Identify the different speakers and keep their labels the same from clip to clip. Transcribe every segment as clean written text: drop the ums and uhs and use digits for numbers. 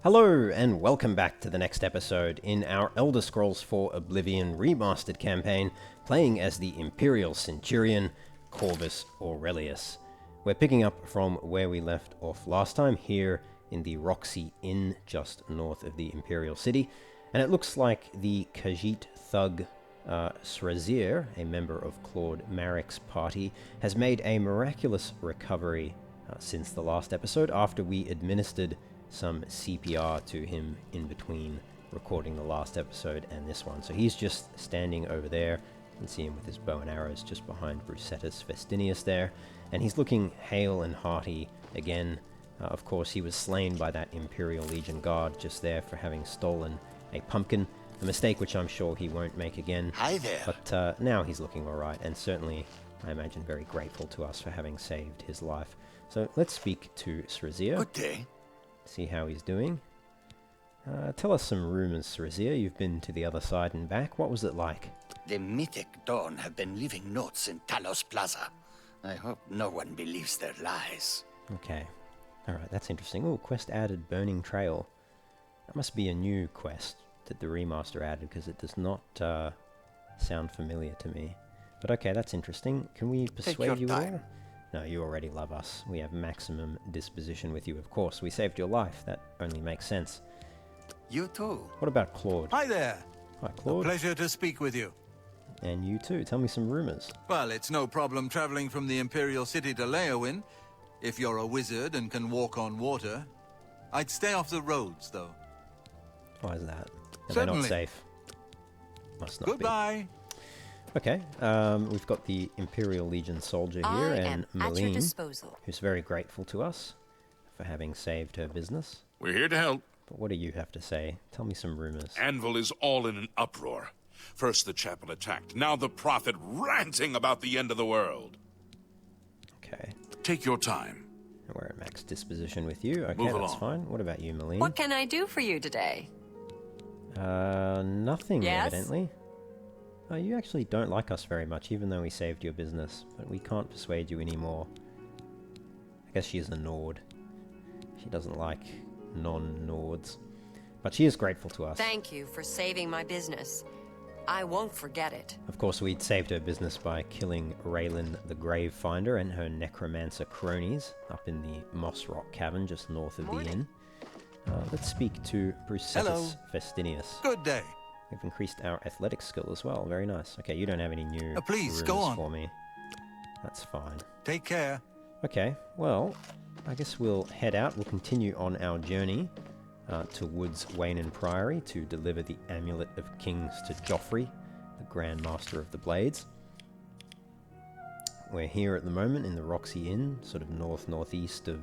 Speaker 1: Hello, and welcome back to the next episode in our Elder Scrolls IV Oblivion Remastered campaign, playing as the Imperial Centurion, Corvus Aurelius. We're picking up from where we left off last time, here in the Roxy Inn, just north of the Imperial City, and it looks like the Khajiit thug Cyrodiil, a member of Claude Marek's party, has made a miraculous recovery since the last episode, after we administered some CPR to him in between recording the last episode and this one. So he's just standing over there. You can see him with his bow and arrows just behind Brucetus Festinius there. And he's looking hale and hearty again. Of course, he was slain by that Imperial Legion guard just there for having stolen a pumpkin. A mistake which I'm sure he won't make again.
Speaker 2: Hi there.
Speaker 1: But now he's looking alright, and certainly, I imagine, very grateful to us for having saved his life. So let's speak to Cyrodiil.
Speaker 2: Good day.
Speaker 1: See how he's doing. Tell us some rumors, Cyrodiil. You've been to the other side and back. What was it like?
Speaker 2: The mythic Dawn have been leaving notes in Talos Plaza. I hope no one believes their lies.
Speaker 1: Okay. Alright, that's interesting. Oh, quest added Burning Trail. That must be a new quest that the remaster added, because it does not sound familiar to me. But okay, that's interesting. Can we persuade you at all? No, you already love us. We have maximum disposition with you, of course. We saved your life. That only makes sense.
Speaker 2: You too.
Speaker 1: What about Claude?
Speaker 3: Hi there.
Speaker 1: Hi, Claude.
Speaker 3: A pleasure to speak with you.
Speaker 1: And you too. Tell me some rumors.
Speaker 3: Well, it's no problem traveling from the Imperial City to Leowin, if you're a wizard and can walk on water. I'd stay off the roads, though.
Speaker 1: Why is that? Are they
Speaker 3: Certainly.
Speaker 1: not safe? Must not
Speaker 3: Goodbye.
Speaker 1: be. Okay, we've got the Imperial Legion soldier here, and Malene, who's very grateful to us for having saved her business.
Speaker 4: We're here to help.
Speaker 1: But what do you have to say? Tell me some rumors.
Speaker 4: Anvil is all in an uproar. First the chapel attacked, now the prophet ranting about the end of the world.
Speaker 1: Okay.
Speaker 4: Take your time.
Speaker 1: We're at max disposition with you. Okay,
Speaker 4: Move
Speaker 1: that's
Speaker 4: along.
Speaker 1: fine. What about you, Malene?
Speaker 5: What can I do for you today?
Speaker 1: Nothing,
Speaker 5: Yes?
Speaker 1: evidently. Oh, you actually don't like us very much, even though we saved your business. But we can't persuade you anymore. I guess she is a Nord. She doesn't like non-Nords. But she is grateful to us.
Speaker 5: Thank you for saving my business. I won't forget it.
Speaker 1: Of course, we'd saved her business by killing Raylan the Gravefinder and her Necromancer cronies up in the Moss Rock Cavern just north of the inn. Let's speak to Brucetus Festinius.
Speaker 3: Good day.
Speaker 1: We've increased our athletic skill as well. Very nice. Okay, you don't have any new
Speaker 3: Please, go
Speaker 1: rumors
Speaker 3: on.
Speaker 1: for me. That's fine.
Speaker 3: Take care.
Speaker 1: Okay, well, I guess we'll head out. We'll continue on our journey towards Wayne Priory to deliver the Amulet of Kings to Joffrey, the Grand Master of the Blades. We're here at the moment in the Roxy Inn, sort of north-northeast of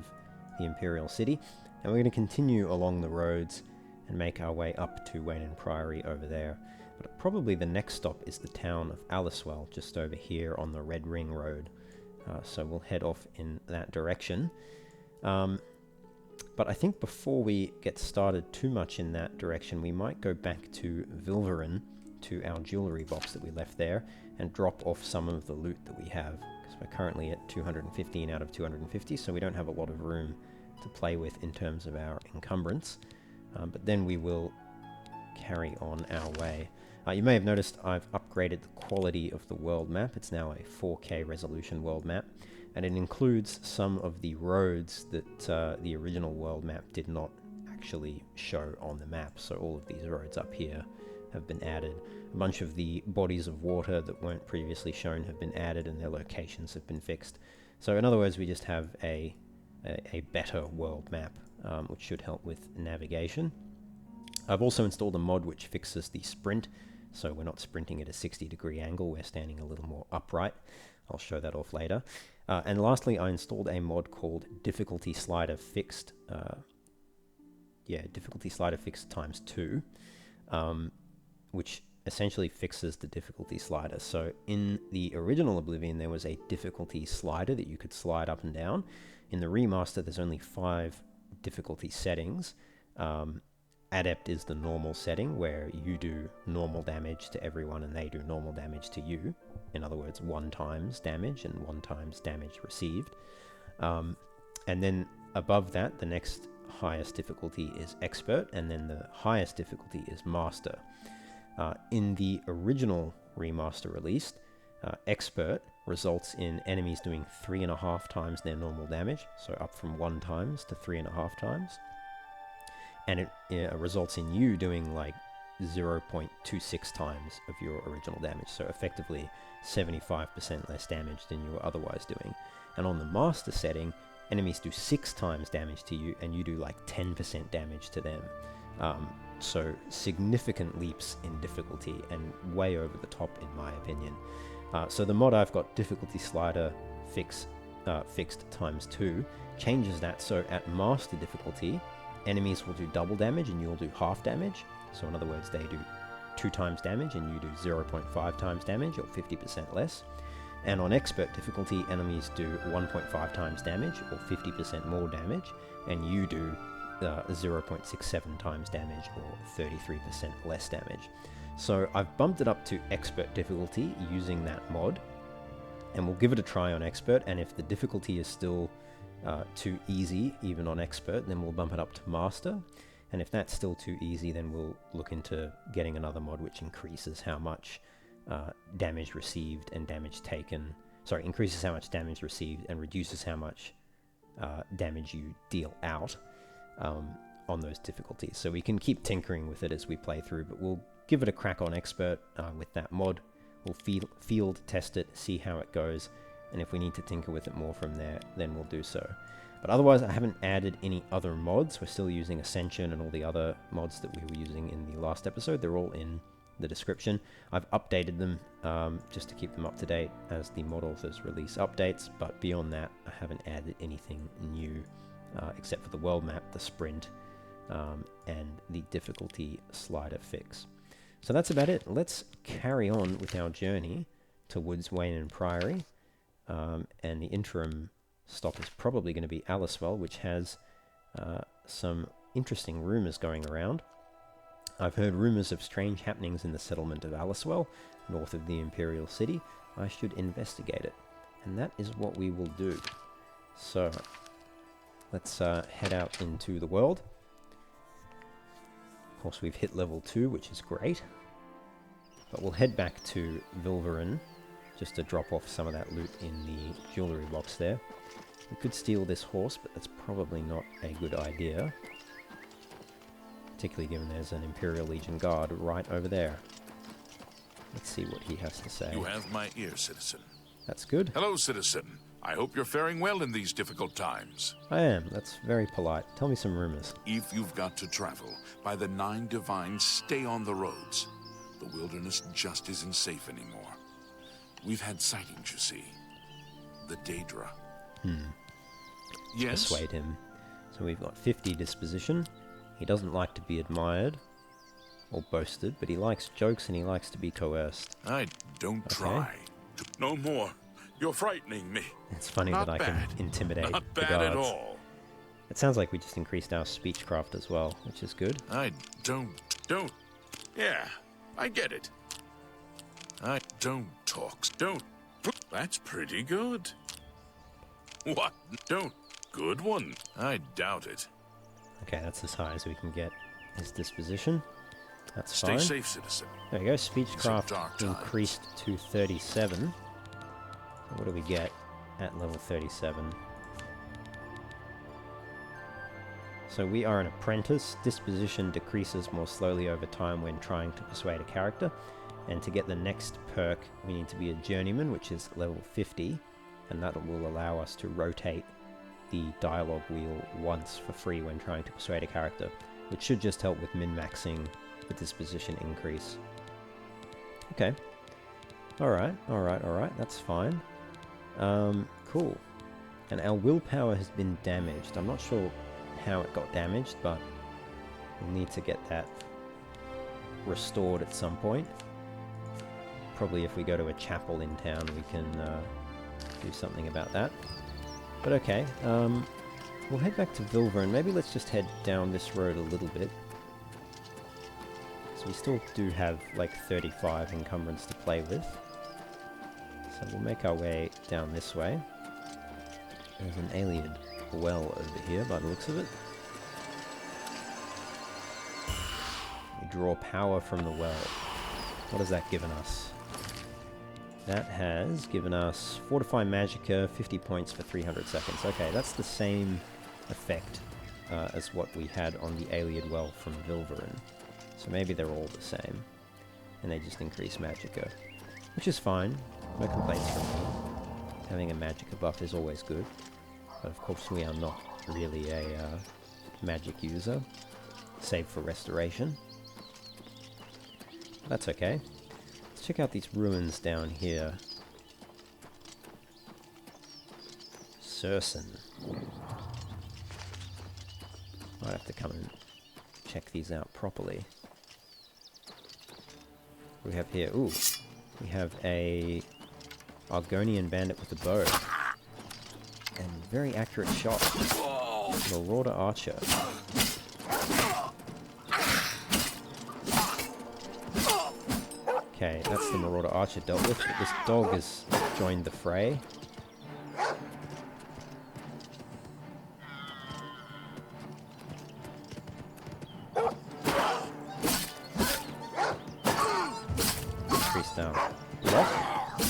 Speaker 1: the Imperial City, and we're going to continue along the roads and make our way up to Wayne Priory over there. But probably the next stop is the town of Aliswell, just over here on the Red Ring Road. So we'll head off in that direction. But I think before we get started too much in that direction, we might go back to Vilverin, to our jewellery box that we left there, and drop off some of the loot that we have, because we're currently at 215 out of 250, so we don't have a lot of room to play with in terms of our encumbrance. But then we will carry on our way. You may have noticed I've upgraded the quality of the world map. It's now a 4K resolution world map, and it includes some of the roads that the original world map did not actually show on the map. So all of these roads up here have been added. A bunch of the bodies of water that weren't previously shown have been added, and their locations have been fixed. So in other words, we just have a better world map, which should help with navigation. I've also installed a mod which fixes the sprint, so we're not sprinting at a 60-degree angle, we're standing a little more upright. I'll show that off later. And lastly, I installed a mod called Difficulty Slider Fixed. Difficulty Slider Fixed ×2, which essentially fixes the difficulty slider. So in the original Oblivion, there was a difficulty slider that you could slide up and down. In the remaster, there's only 5 difficulty settings. Adept is the normal setting, where you do normal damage to everyone and they do normal damage to you. In other words, 1 times damage and 1 times damage received. And then above that, the next highest difficulty is Expert, and then the highest difficulty is Master. In the original remaster released, Expert results in enemies doing 3.5 times their normal damage, so up from 1 times to 3.5 times. And it results in you doing like 0.26 times of your original damage, so effectively 75% less damage than you were otherwise doing. And on the Master setting, enemies do 6 times damage to you, and you do like 10% damage to them. So significant leaps in difficulty, and way over the top in my opinion. So the mod I've got, difficulty slider fixed ×2, changes that so at Master difficulty, enemies will do double damage and you'll do half damage. So in other words, they do 2 times damage and you do 0.5 times damage, or 50% less. And on Expert difficulty, enemies do 1.5 times damage, or 50% more damage, and you do 0.67 times damage, or 33% less damage. So I've bumped it up to Expert difficulty using that mod, and we'll give it a try on Expert, and if the difficulty is still too easy, even on Expert, then we'll bump it up to Master. And if that's still too easy, then we'll look into getting another mod which increases how much damage received and damage taken. Sorry, increases how much damage received and reduces how much damage you deal out on those difficulties. So we can keep tinkering with it as we play through, but we'll give it a crack on Expert with that mod. We'll field test it, see how it goes, and if we need to tinker with it more from there, then we'll do so. But otherwise, I haven't added any other mods. We're still using Ascension and all the other mods that we were using in the last episode. They're all in the description. I've updated them just to keep them up to date as the mod authors release updates, but beyond that, I haven't added anything new except for the world map, the sprint, and the difficulty slider fix. So that's about it. Let's carry on with our journey towards Wayne and Priory, and the interim stop is probably going to be Alicewell, which has some interesting rumours going around. I've heard rumours of strange happenings in the settlement of Alicewell, north of the Imperial City. I should investigate it, and that is what we will do. So, let's head out into the world. Of course, we've hit level 2, which is great. But we'll head back to Vilverin, just to drop off some of that loot in the jewellery box there. We could steal this horse, but that's probably not a good idea. Particularly given there's an Imperial Legion guard right over there. Let's see what he has to say.
Speaker 4: You have my ear, citizen.
Speaker 1: That's good.
Speaker 4: Hello, citizen. I hope you're faring well in these difficult times.
Speaker 1: I am. That's very polite. Tell me some rumors.
Speaker 4: If you've got to travel, by the 9 Divines, stay on the roads. The wilderness just isn't safe anymore. We've had sightings, you see. The Daedra. Yes?
Speaker 1: Persuade him. So we've got 50 disposition. He doesn't like to be admired or boasted, but he likes jokes and he likes to be coerced.
Speaker 4: I don't try. No more. You're frightening me.
Speaker 1: It's funny
Speaker 4: Not
Speaker 1: that I
Speaker 4: bad.
Speaker 1: can intimidate
Speaker 4: Not
Speaker 1: the
Speaker 4: bad
Speaker 1: guards.
Speaker 4: at all.
Speaker 1: It sounds like we just increased our speechcraft as well, which is good.
Speaker 4: I don't. Yeah, I get it. I don't talk. Don't. That's pretty good. What? Don't. Good one. I doubt it.
Speaker 1: Okay, that's as high as we can get his disposition. That's
Speaker 4: Stay
Speaker 1: fine.
Speaker 4: safe, citizen.
Speaker 1: There we go,
Speaker 4: Some dark
Speaker 1: speechcraft
Speaker 4: times.
Speaker 1: increased to 37. So what do we get at level 37? So we are an apprentice. Disposition decreases more slowly over time when trying to persuade a character. And to get the next perk, we need to be a journeyman, which is level 50. And that will allow us to rotate the dialogue wheel once for free when trying to persuade a character, which should just help with min-maxing the disposition increase. Okay. Alright, that's fine. Cool. And our willpower has been damaged. I'm not sure how it got damaged, but we'll need to get that restored at some point. Probably if we go to a chapel in town, we can do something about that. But okay, we'll head back to Vilver, and maybe let's just head down this road a little bit. So we still do have like 35 encumbrance to play with. So we'll make our way down this way. There's an alien well over here by the looks of it. draw power from the well. What has that given us? That has given us Fortify Magicka, 50 points for 300 seconds. Okay, that's the same effect as what we had on the Ayleid Well from Vilverin. So maybe they're all the same. And they just increase Magicka. Which is fine. No complaints from me. Having a Magicka buff is always good. But of course we are not really a magic user. Save for restoration. That's okay. Let's check out these ruins down here. Sursen. Might have to come and check these out properly. What do we have here? Ooh. We have a Argonian bandit with a bow. And very accurate shot. Marauder archer. Okay, that's the Marauder archer dealt with, but this dog has joined the fray. Increase down. Block.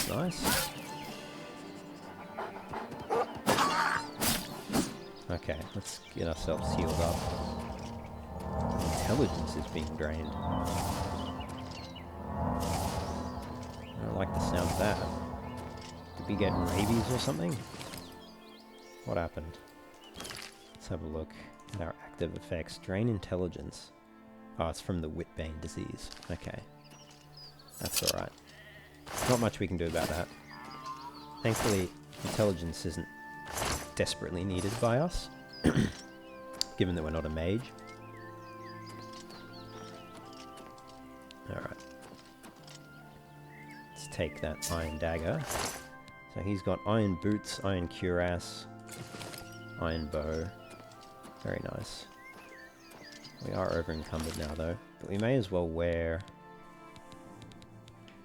Speaker 1: Nice. Okay, let's get ourselves healed up. Intelligence is being drained. I don't like the sound of that. Did we get rabies or something? What happened? Let's have a look at our active effects. Drain intelligence. Oh, it's from the Whitbane disease. Okay. That's alright. Not much we can do about that. Thankfully, intelligence isn't desperately needed by us, given that we're not a mage. Alright. Let's take that iron dagger. So he's got iron boots, iron cuirass, iron bow. Very nice. We are over encumbered now though, but we may as well wear...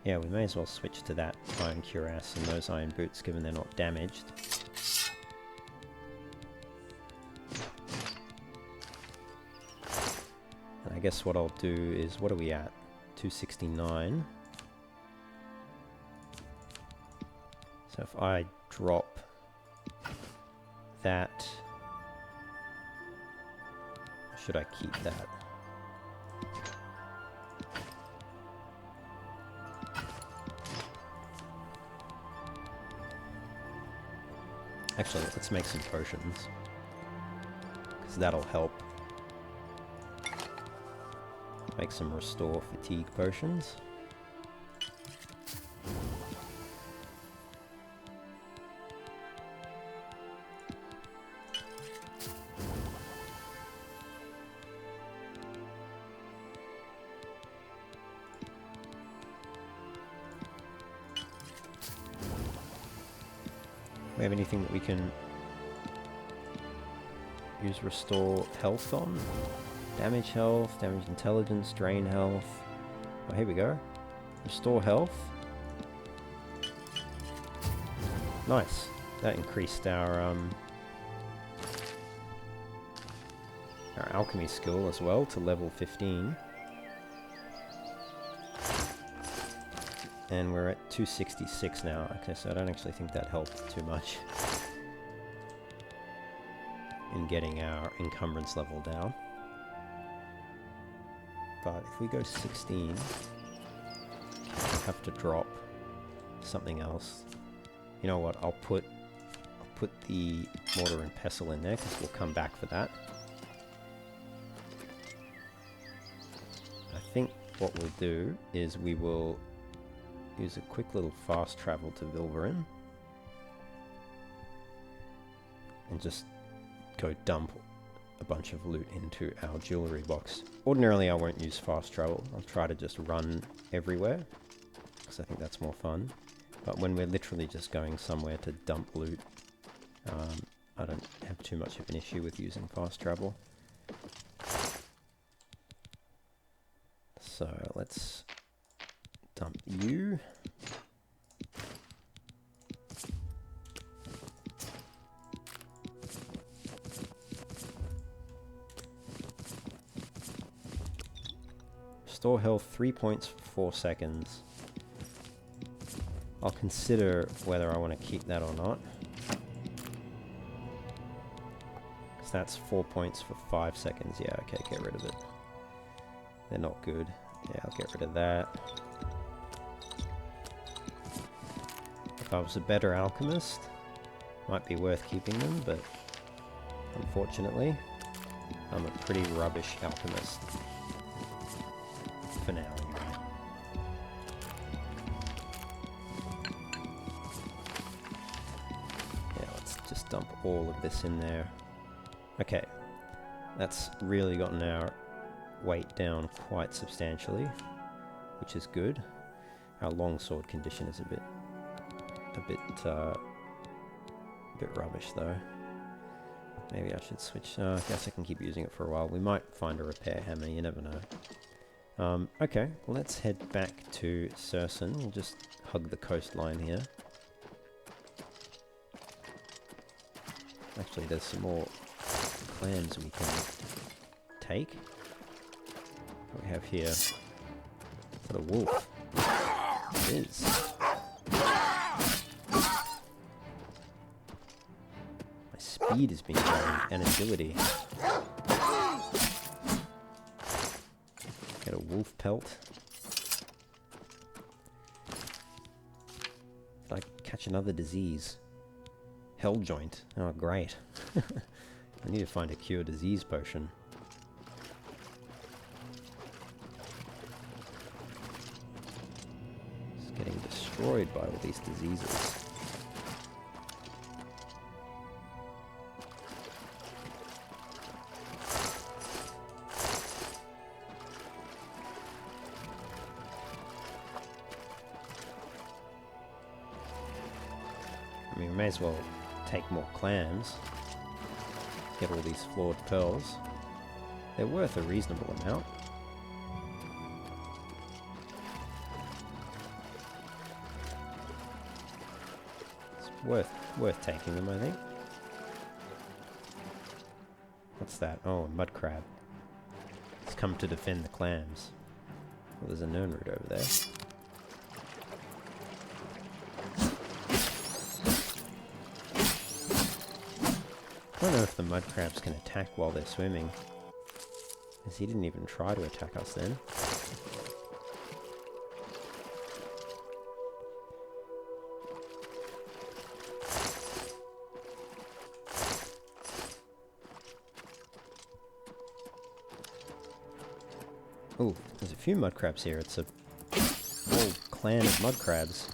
Speaker 1: Yeah, we may as well switch to that iron cuirass and those iron boots, given they're not damaged. And I guess what I'll do is, what are we at? 269. So if I drop that, should I keep that? Actually, let's make some potions, because that'll help. Make some restore fatigue potions. We have anything that we can use restore health on? Damage health, damage intelligence, drain health. Oh, here we go. Restore health. Nice. That increased our alchemy skill as well to level 15. And we're at 266 now. Okay, so I don't actually think that helped too much in getting our encumbrance level down. But if we go 16, I have to drop something else. You know what? I'll put the mortar and pestle in there because we'll come back for that. I think what we'll do is we will use a quick little fast travel to Vilverin and just go dump a bunch of loot into our jewelry box. Ordinarily I won't use fast travel. I'll try to just run everywhere because I think that's more fun. But when we're literally just going somewhere to dump loot, I don't have too much of an issue with using fast travel. So let's dump you. Restore health 3 points for 4 seconds. I'll consider whether I want to keep that or not. Because that's 4 points for 5 seconds. Yeah, okay, get rid of it. They're not good. Yeah, I'll get rid of that. If I was a better alchemist, might be worth keeping them, but unfortunately, I'm a pretty rubbish alchemist. For now, anyway. Yeah, let's just dump all of this in there. Okay, that's really gotten our weight down quite substantially, which is good. Our longsword condition is a bit rubbish though. Maybe I should switch. I guess I can keep using it for a while. We might find a repair hammer, you never know. Okay, let's head back to Sursen. We'll just hug the coastline here. Actually, there's some more clans we can take. What do we have here? Is that a wolf? It is. My speed has been growing, and agility. Get a wolf pelt. Did I catch another disease? Hell joint. Oh, great. I need to find a cure disease potion. It's getting destroyed by all these diseases. I mean, we may as well take more clams. Get all these flawed pearls. They're worth a reasonable amount. It's worth taking them, I think. What's that? Oh, a mud crab. It's come to defend the clams. Well, there's a Nirnroot over there. I don't know if the mud crabs can attack while they're swimming, as he didn't even try to attack us then. Oh, there's a few mud crabs here. It's a whole clan of mud crabs.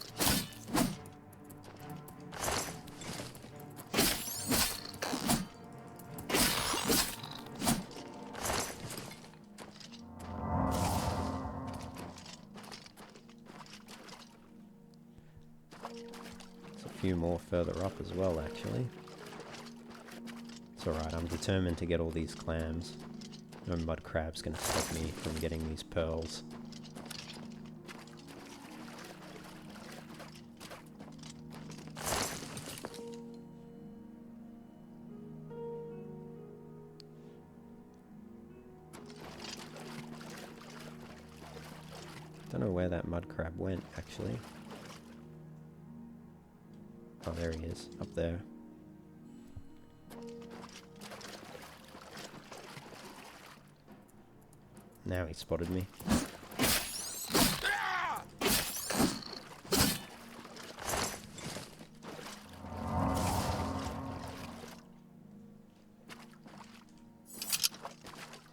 Speaker 1: Few more further up as well, actually. It's alright, I'm determined to get all these clams. No mud crab's gonna stop me from getting these pearls. Don't know where that mud crab went, actually. Oh, there he is, up there. Now he spotted me.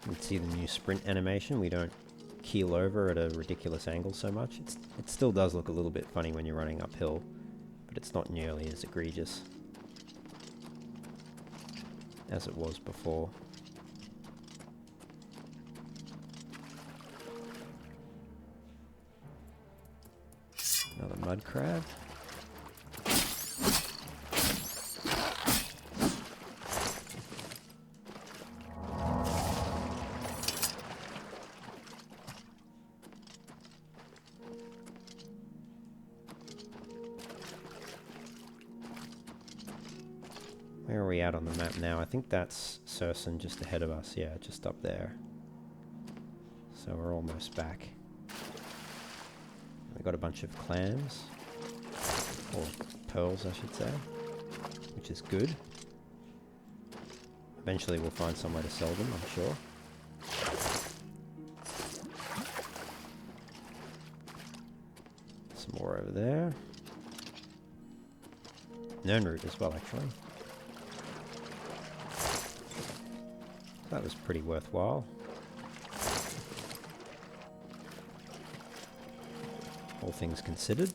Speaker 1: You can see the new sprint animation. We don't keel over at a ridiculous angle so much. It still does look a little bit funny when you're running uphill, but it's not nearly as egregious as it was before. Another mud crab. Where are we at on the map now? I think that's Sursen just ahead of us. Yeah, just up there. So So we're almost back. We got a bunch of clams. Or pearls, I should say. Which is good. Eventually we'll find somewhere to sell them, I'm sure. Some more over there. Nernroot as well, actually. That was pretty worthwhile. All things considered.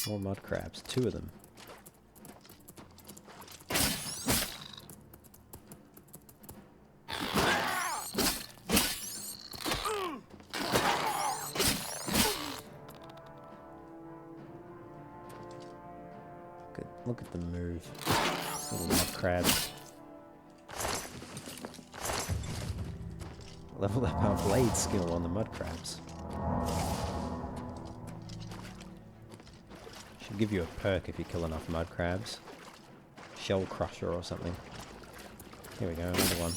Speaker 1: More mud crabs, 2 of them. Look at them move. Little mud crabs. Leveled up our blade skill on the mud crabs. Should give you a perk if you kill enough mud crabs. Shell crusher or something. Here we go, another one.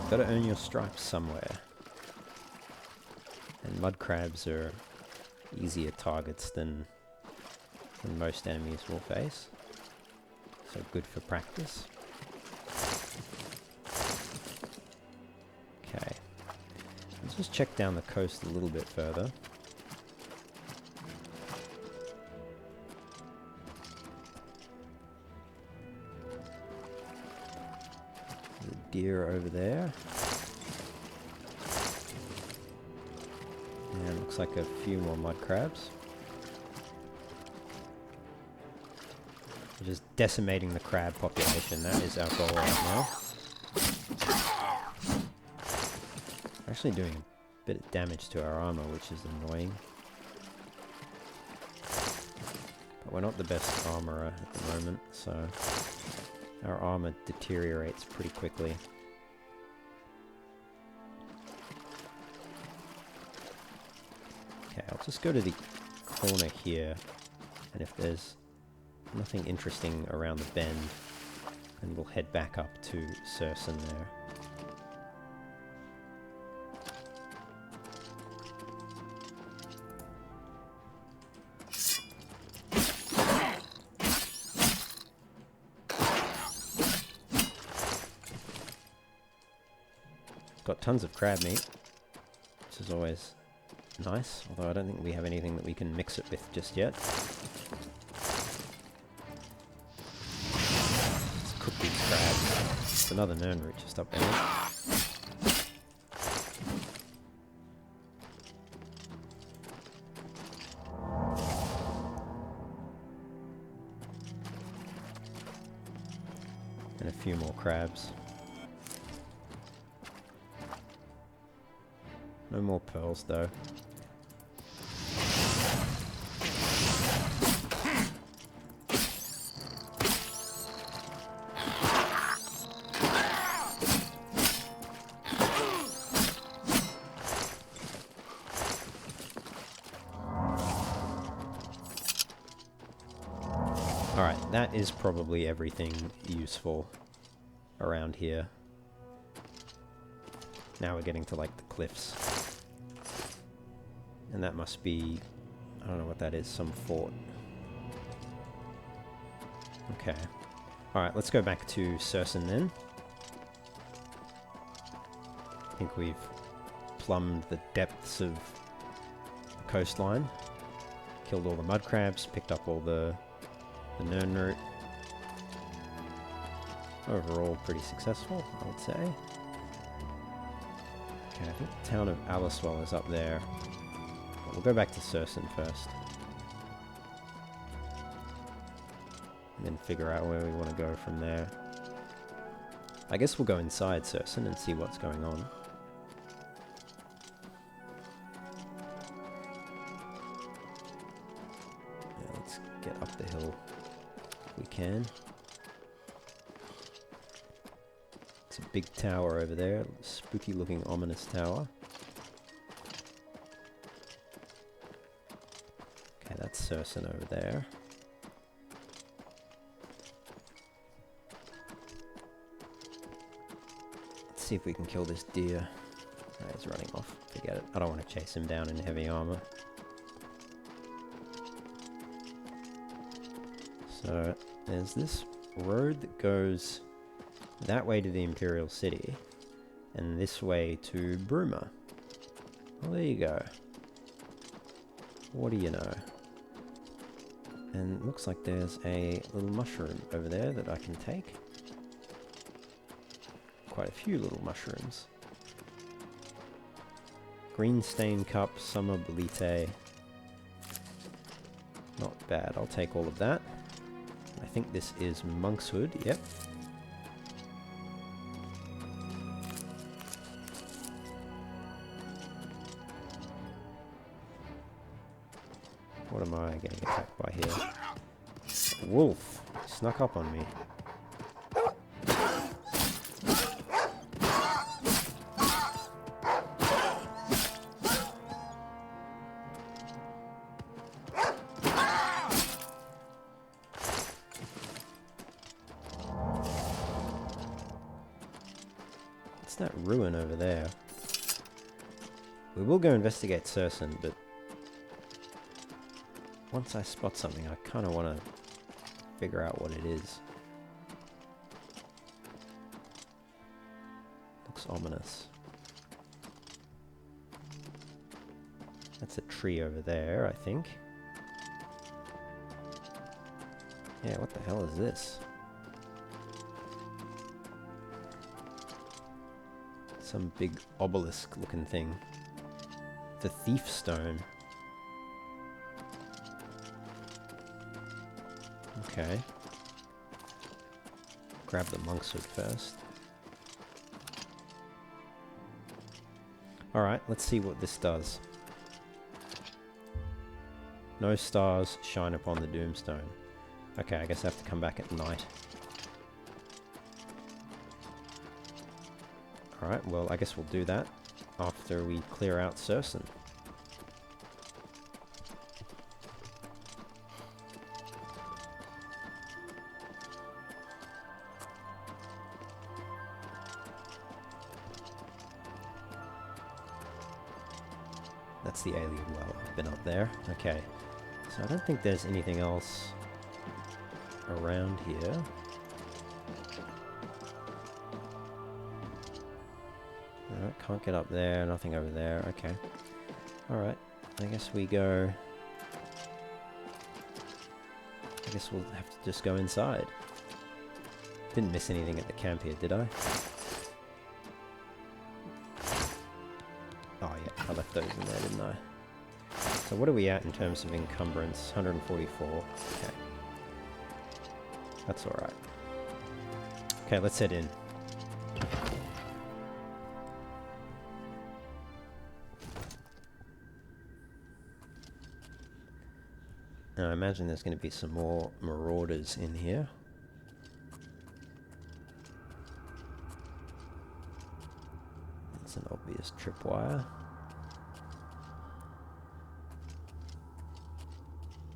Speaker 1: Gotta earn your stripes somewhere. And mud crabs are easier targets than most enemies will face. So good for practice. Okay. Let's just check down the coast a little bit further. There's a deer over there. And looks like a few more mud crabs. We're just decimating the crab population. That is our goal right now. We're actually doing a bit of damage to our armour, which is annoying. But we're not the best armourer at the moment, so our armour deteriorates pretty quickly. Okay, I'll just go to the corner here, and if there's nothing interesting around the bend, then we'll head back up to Sursen there. Got tons of crab meat, which is always nice, although I don't think we have anything that we can mix it with just yet. Let's cook these crabs. It's another Nernroot just up there. And a few more crabs. No more pearls though. Alright, that is probably everything useful around here. Now we're getting to like the cliffs. And that must be, I don't know what that is, some fort. Okay. Alright, let's go back to Sursen then. I think we've plumbed the depths of the coastline. Killed all the mud crabs, picked up all the Nernroot. Overall, pretty successful, I would say. Okay, I think the town of Aliswell is up there. We'll go back to Sursen first. And then figure out where we want to go from there. I guess we'll go inside Sursen and see what's going on. Yeah, let's get up the hill if we can. It's a big tower over there, spooky looking ominous tower. Okay, that's Sursen over there. see if we can kill this deer. Oh, he's running off. Forget it. I don't want to chase him down in heavy armor. So, there's this road that goes that way to the Imperial City, and this way to Bruma. Well, there you go. What do you know? And it looks like there's a little mushroom over there that I can take. Quite a few little mushrooms. Green stain cup, summer bolete. Not bad, I'll take all of that. I think this is monkshood, yep. What am I getting attacked by here? A wolf! Snuck up on me. What's that ruin over there? We will go investigate Cerson, but once I spot something, I kind of want to figure out what it is. Looks ominous. That's a tree over there, I think. Yeah, what the hell is this? Some big obelisk looking thing. The Thief Stone. Okay. Grab the monkshood first. Alright, let's see what this does. No stars shine upon the Doomstone. Okay, I guess I have to come back at night. Alright, well, I guess we'll do that after we clear out Cerson. That's the alien well. I've been up there. Okay. So I don't think there's anything else around here. No, can't get up there. Nothing over there. Okay. Alright. I guess we go... I guess we'll have to just go inside. Didn't miss anything at the camp here, did I? Oh yeah, I left those in there, didn't I? So what are we at in terms of encumbrance? 144. Okay. That's alright. Okay, let's head in. Now I imagine there's going to be some more marauders in here. That's an obvious tripwire.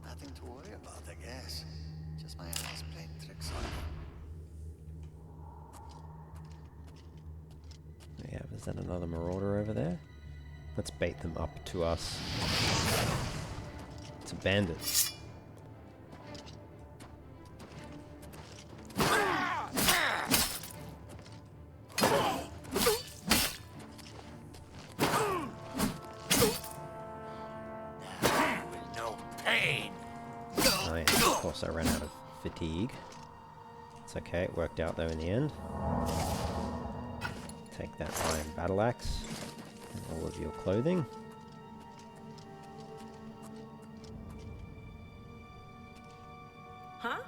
Speaker 2: Nothing to worry about, I guess. Just my eyes playing tricks on me.
Speaker 1: Yeah, is that another marauder over there? Let's bait them up to us. It's a bandit. I ran out of fatigue. It's okay, it worked out though in the end. Take that iron battle axe and all of your clothing.
Speaker 5: Huh?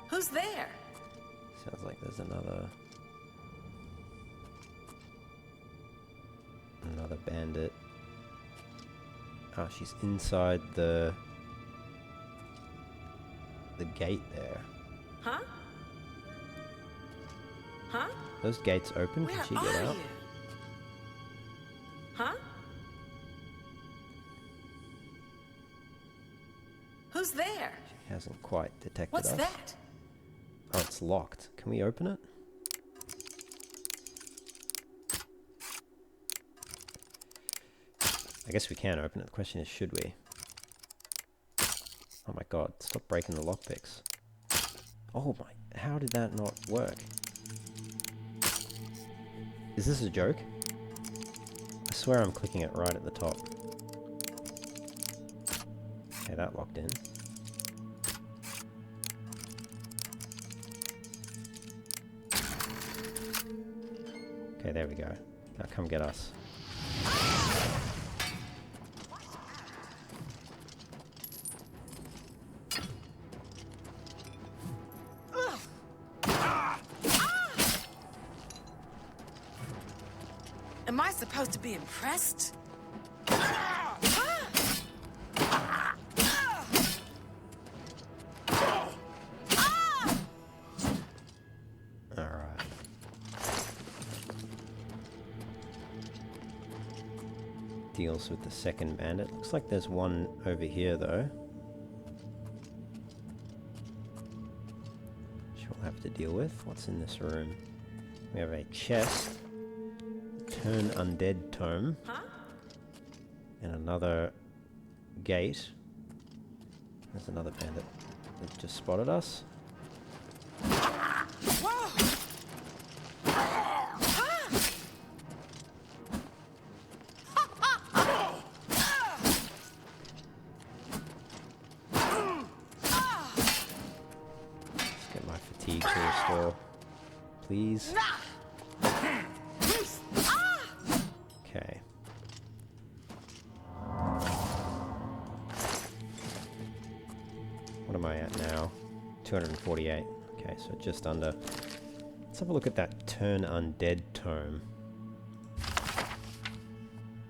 Speaker 5: Who's there?
Speaker 1: Sounds like there's another bandit. Oh, she's inside the gate there.
Speaker 5: Huh? Huh?
Speaker 1: Those gates open? Can she get out?
Speaker 5: You? Huh? Who's there?
Speaker 1: She hasn't quite detected
Speaker 5: What's
Speaker 1: us.
Speaker 5: that?
Speaker 1: Oh, it's locked. Can we open it? I guess we can open it. The question is, should we? Oh my god, stop breaking the lockpicks. Oh my, how did that not work? Is this a joke? I swear I'm clicking it right at the top. Okay, that locked in. Okay, there we go. Now come get us.
Speaker 6: Am I supposed to be impressed?
Speaker 1: Alright. Deals with the second bandit. Looks like there's one over here though. Which we'll have to deal with. What's in this room? We have a chest. Turn undead tome. And another gate. There's another bandit that just spotted us. Let's get my fatigue to restore, please. Okay. What am I at now? 248. Okay, so just under. Let's have a look at that Turn Undead tome.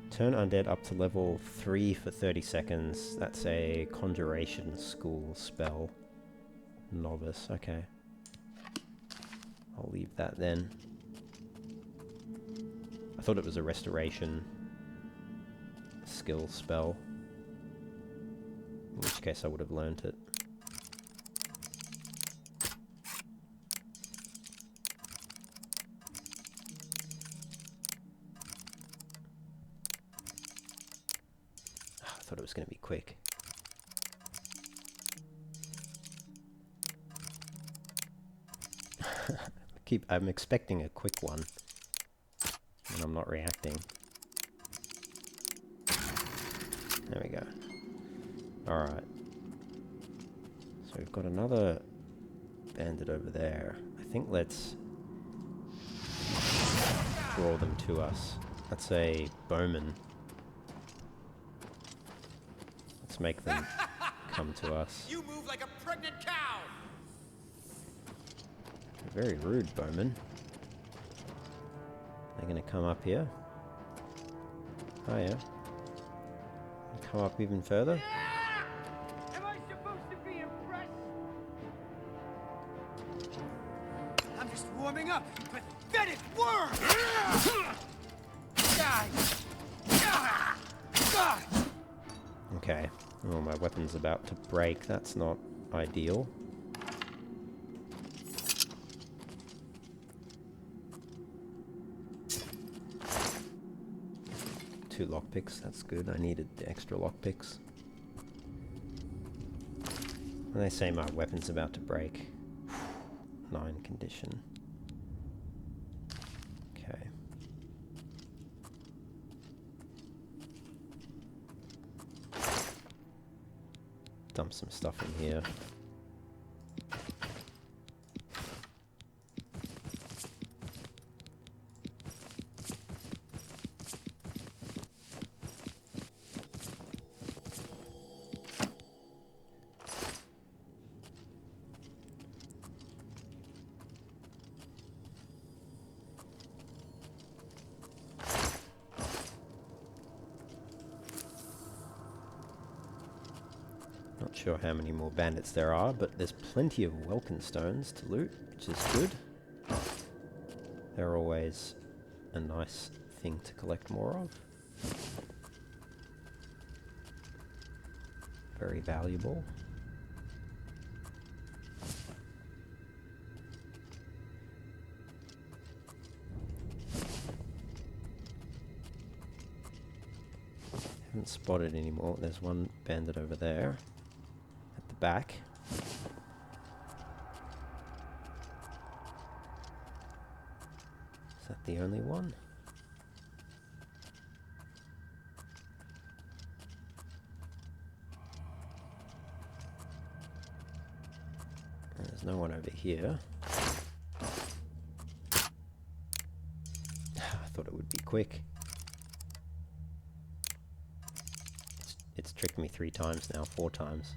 Speaker 1: Turn Undead up to level 3 for 30 seconds. That's a Conjuration School spell. Novice, okay. I'll leave that then. I thought it was a restoration skill spell. In which case I would have learnt it. I thought it was going to be quick. I'm expecting a quick one. And I'm not reacting. There we go. Alright. So we've got another bandit over there. I think let's draw them to us. That's a bowman. Let's make them come to us.
Speaker 7: You move like a pregnant cow!
Speaker 1: Very rude, bowman. They're gonna come up here. Oh yeah. Come up even further.
Speaker 7: Am I supposed to be impressed? I'm just warming up, you pathetic worm!
Speaker 1: Okay. Oh, my weapon's about to break. That's not ideal. Two lockpicks, that's good. I needed the extra lockpicks. And they say my weapon's about to break. 9 condition. Okay. Dump some stuff in here. Not sure how many more bandits there are, but there's plenty of Welkin stones to loot, which is good. They're always a nice thing to collect more of. Very valuable. Haven't spotted anymore. There's one bandit over there at the back. Is that the only one? There's no one over here. I thought it would be quick. It's tricked me 3 times now, 4 times.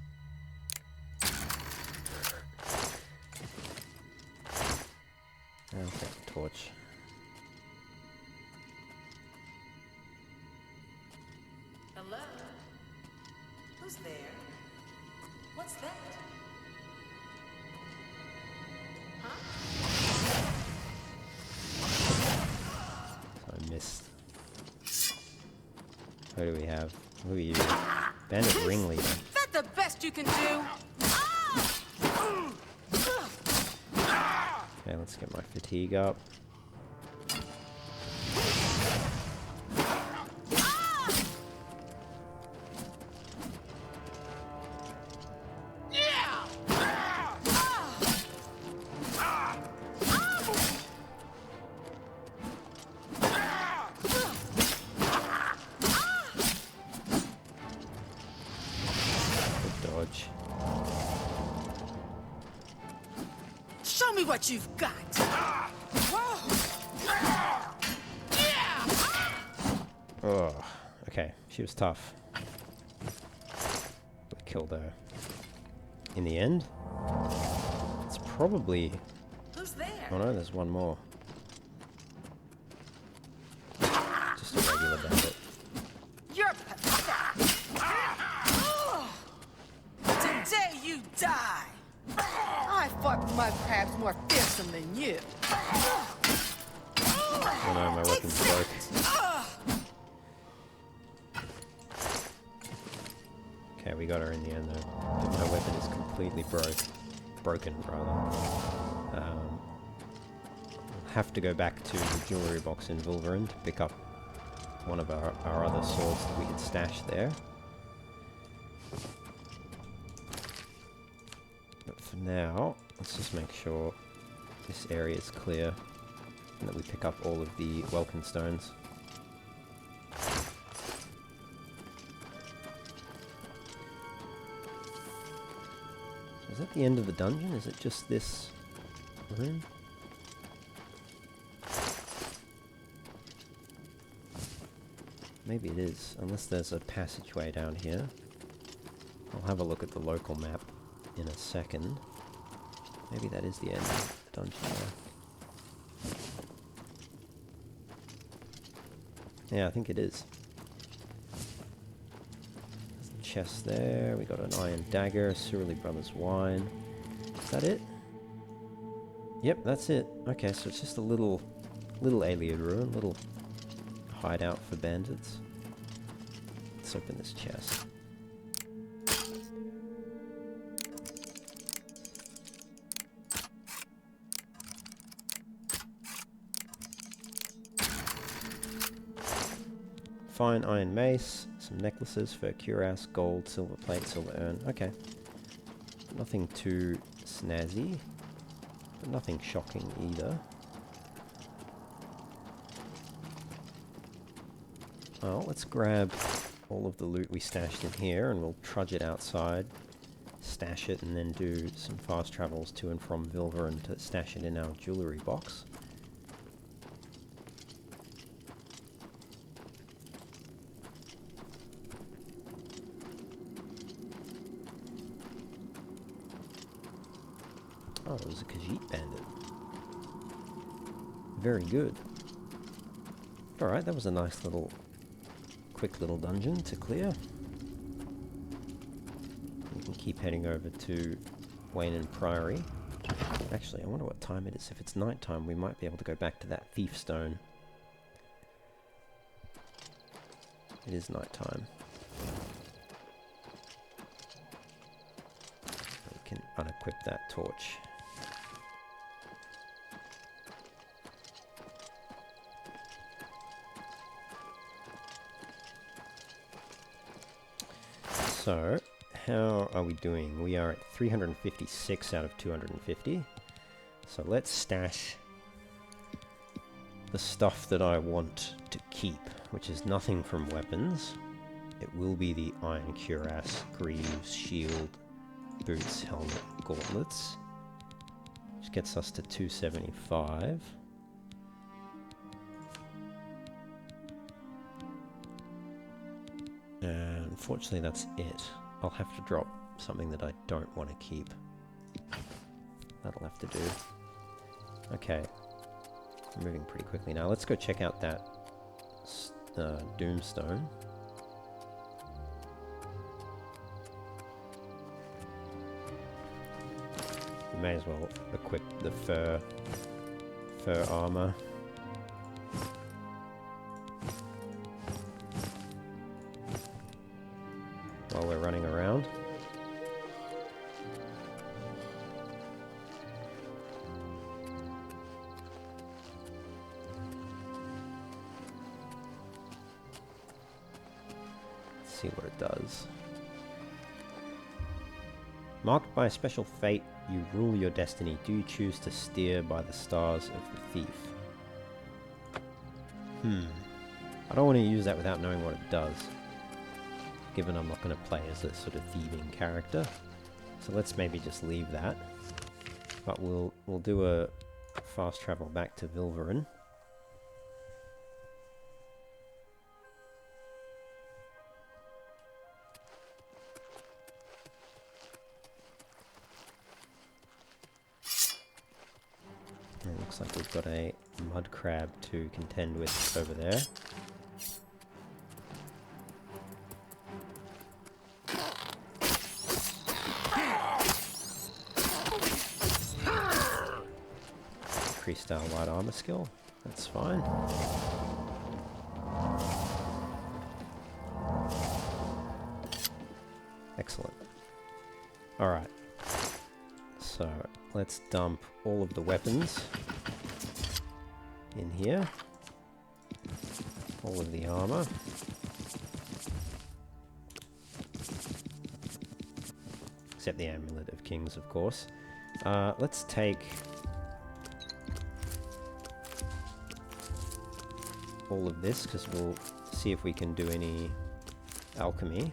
Speaker 1: I'll take the torch.
Speaker 6: Hello? Who's there? What's that?
Speaker 1: So I missed. What do we have? Who are you? Bandit ringleader.
Speaker 6: Is that the best you can do?
Speaker 1: Okay, let's get my fatigue up. Dodge.
Speaker 6: Show me what you've got.
Speaker 1: Oh, okay. She was tough. We killed her. In the end, it's probably...
Speaker 6: Who's there?
Speaker 1: Oh no, there's one more. Just a regular bandit.
Speaker 6: You're pathetic. Today you die. I fought with my crabs more fearsome than you.
Speaker 1: Oh no, my weapon's broke. Okay, we got her in the end though. But my weapon is completely broken rather. Have to go back to the jewellery box in Vilverin to pick up one of our other swords that we had stashed there. But for now, let's just make sure this area is clear and that we pick up all of the Welkin stones. Is that the end of the dungeon? Is it just this room? Maybe it is, unless there's a passageway down here. I'll have a look at the local map in a second. Maybe that is the end of the dungeon there. Yeah, I think it is. There's a chest there, we got an iron dagger, Cyrodiil Brothers wine. Is that it? Yep, that's it. Okay, so it's just a little alien ruin, little hideout for bandits. Let's open this chest. Fine iron mace, some necklaces, fur cuirass, gold, silver plate, silver urn. Okay. Nothing too snazzy, but nothing shocking either. Well, let's grab all of the loot we stashed in here and we'll trudge it outside, stash it, and then do some fast travels to and from Vilverin to stash it in our jewellery box. Oh, it was a Khajiit bandit. Very good. Alright, that was a nice little, quick little dungeon to clear. We can keep heading over to Wayne Priory. Actually, I wonder what time it is. If it's nighttime, we might be able to go back to that thief stone. It is nighttime. We can unequip that torch. So, how are we doing? We are at 356 out of 250. So let's stash the stuff that I want to keep, which is nothing from weapons. It will be the iron cuirass, greaves, shield, boots, helmet, gauntlets. Which gets us to 275. And unfortunately that's it. I'll have to drop something that I don't want to keep. That'll have to do. Okay. I'm moving pretty quickly now. Let's go check out that Doomstone. We may as well equip the fur armor. While we're running around. Let's see what it does. Marked by a special fate, you rule your destiny. Do you choose to steer by the stars of the thief? I don't want to use that without knowing what it does, given I'm not going to play as a sort of thieving character. So let's maybe just leave that. But we'll do a fast travel back to Vilverin. It looks like we've got a mud crab to contend with over there. Increased our light armor skill. That's fine. Excellent. Alright. So, let's dump all of the weapons in here. All of the armor. Except the Amulet of Kings, of course. Let's take all of this, because we'll see if we can do any alchemy.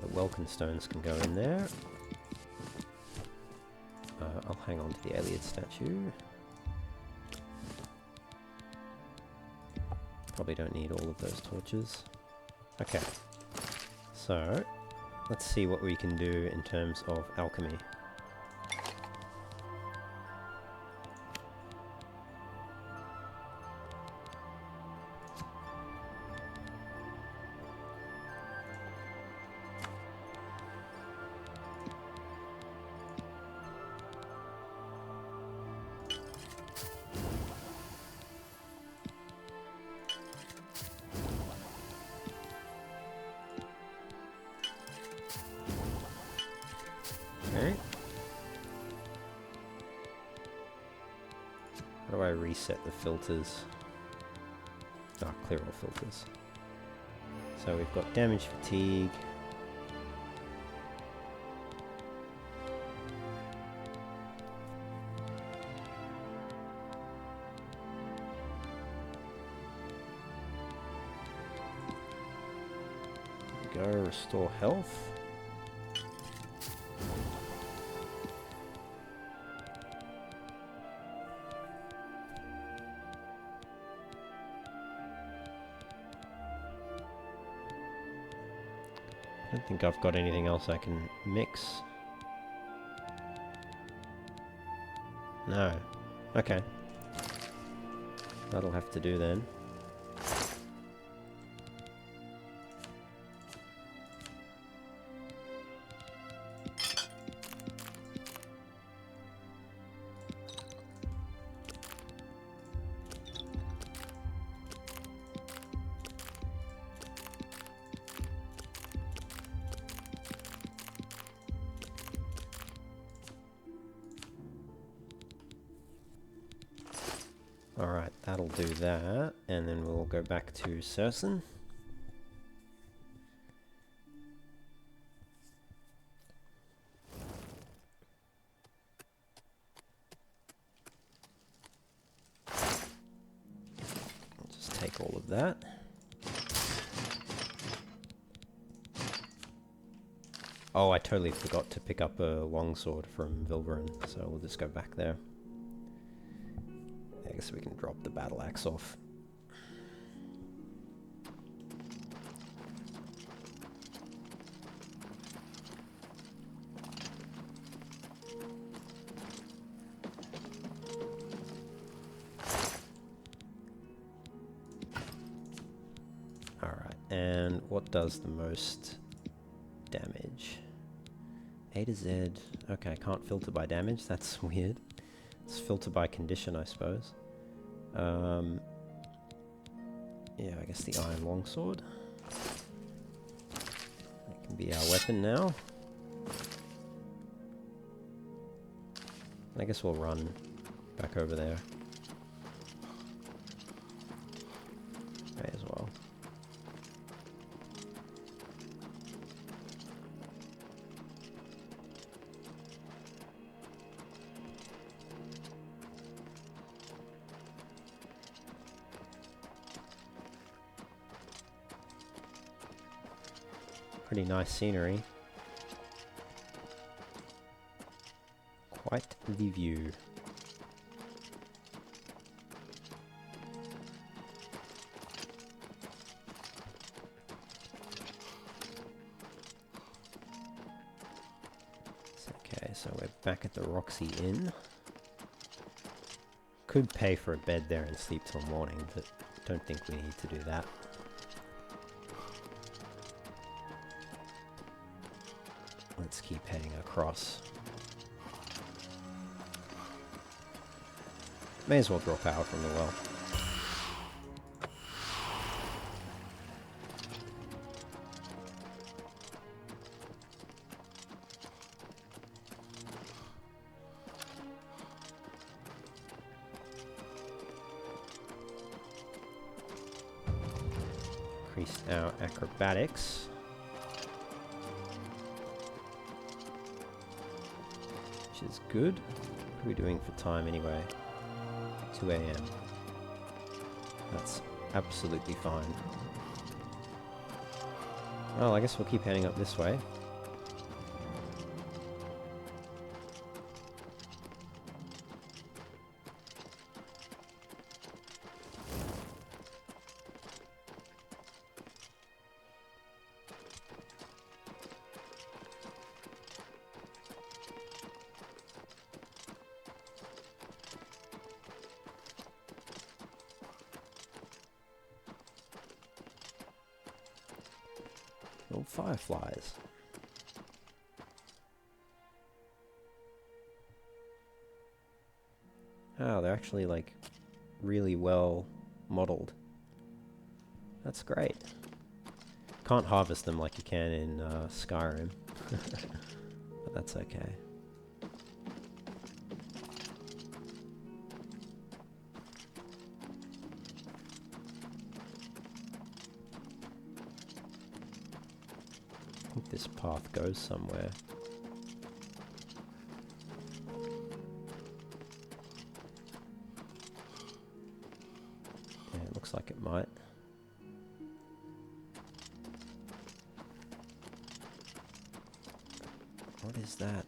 Speaker 1: The Welkin stones can go in there. I'll hang on to the Eliad statue. Probably don't need all of those torches. Okay. So, let's see what we can do in terms of alchemy. Okay. How do I reset the filters? Ah, clear all filters. So we've got damage fatigue. There we go, restore health. I don't think I've got anything else I can mix. No. Okay. That'll have to do then. Alright, that'll do that, and then we'll go back to Cerson. I'll just take all of that. Oh, I totally forgot to pick up a longsword from Vilverin, so we'll just go back there. I guess we can drop the battle axe off. Alright, and what does the most damage? A to Z. Okay, I can't filter by damage, that's weird. It's filter by condition, I suppose. Yeah, I guess the iron longsword. That can be our weapon now. I guess we'll run back over there. May as well. Pretty nice scenery. Quite the view. Okay, so we're back at the Roxy Inn. Could pay for a bed there and sleep till morning, but don't think we need to do that. Let's keep heading across. May as well draw power from the well. Increased our acrobatics. Which is good. What are we doing for time anyway? 2 AM. That's absolutely fine. Well, I guess we'll keep heading up this way. Little fireflies. Oh, they're actually like really well modeled. That's great. Can't harvest them like you can in Skyrim, but that's okay. I think this path goes somewhere. Yeah, it looks like it might. What is that?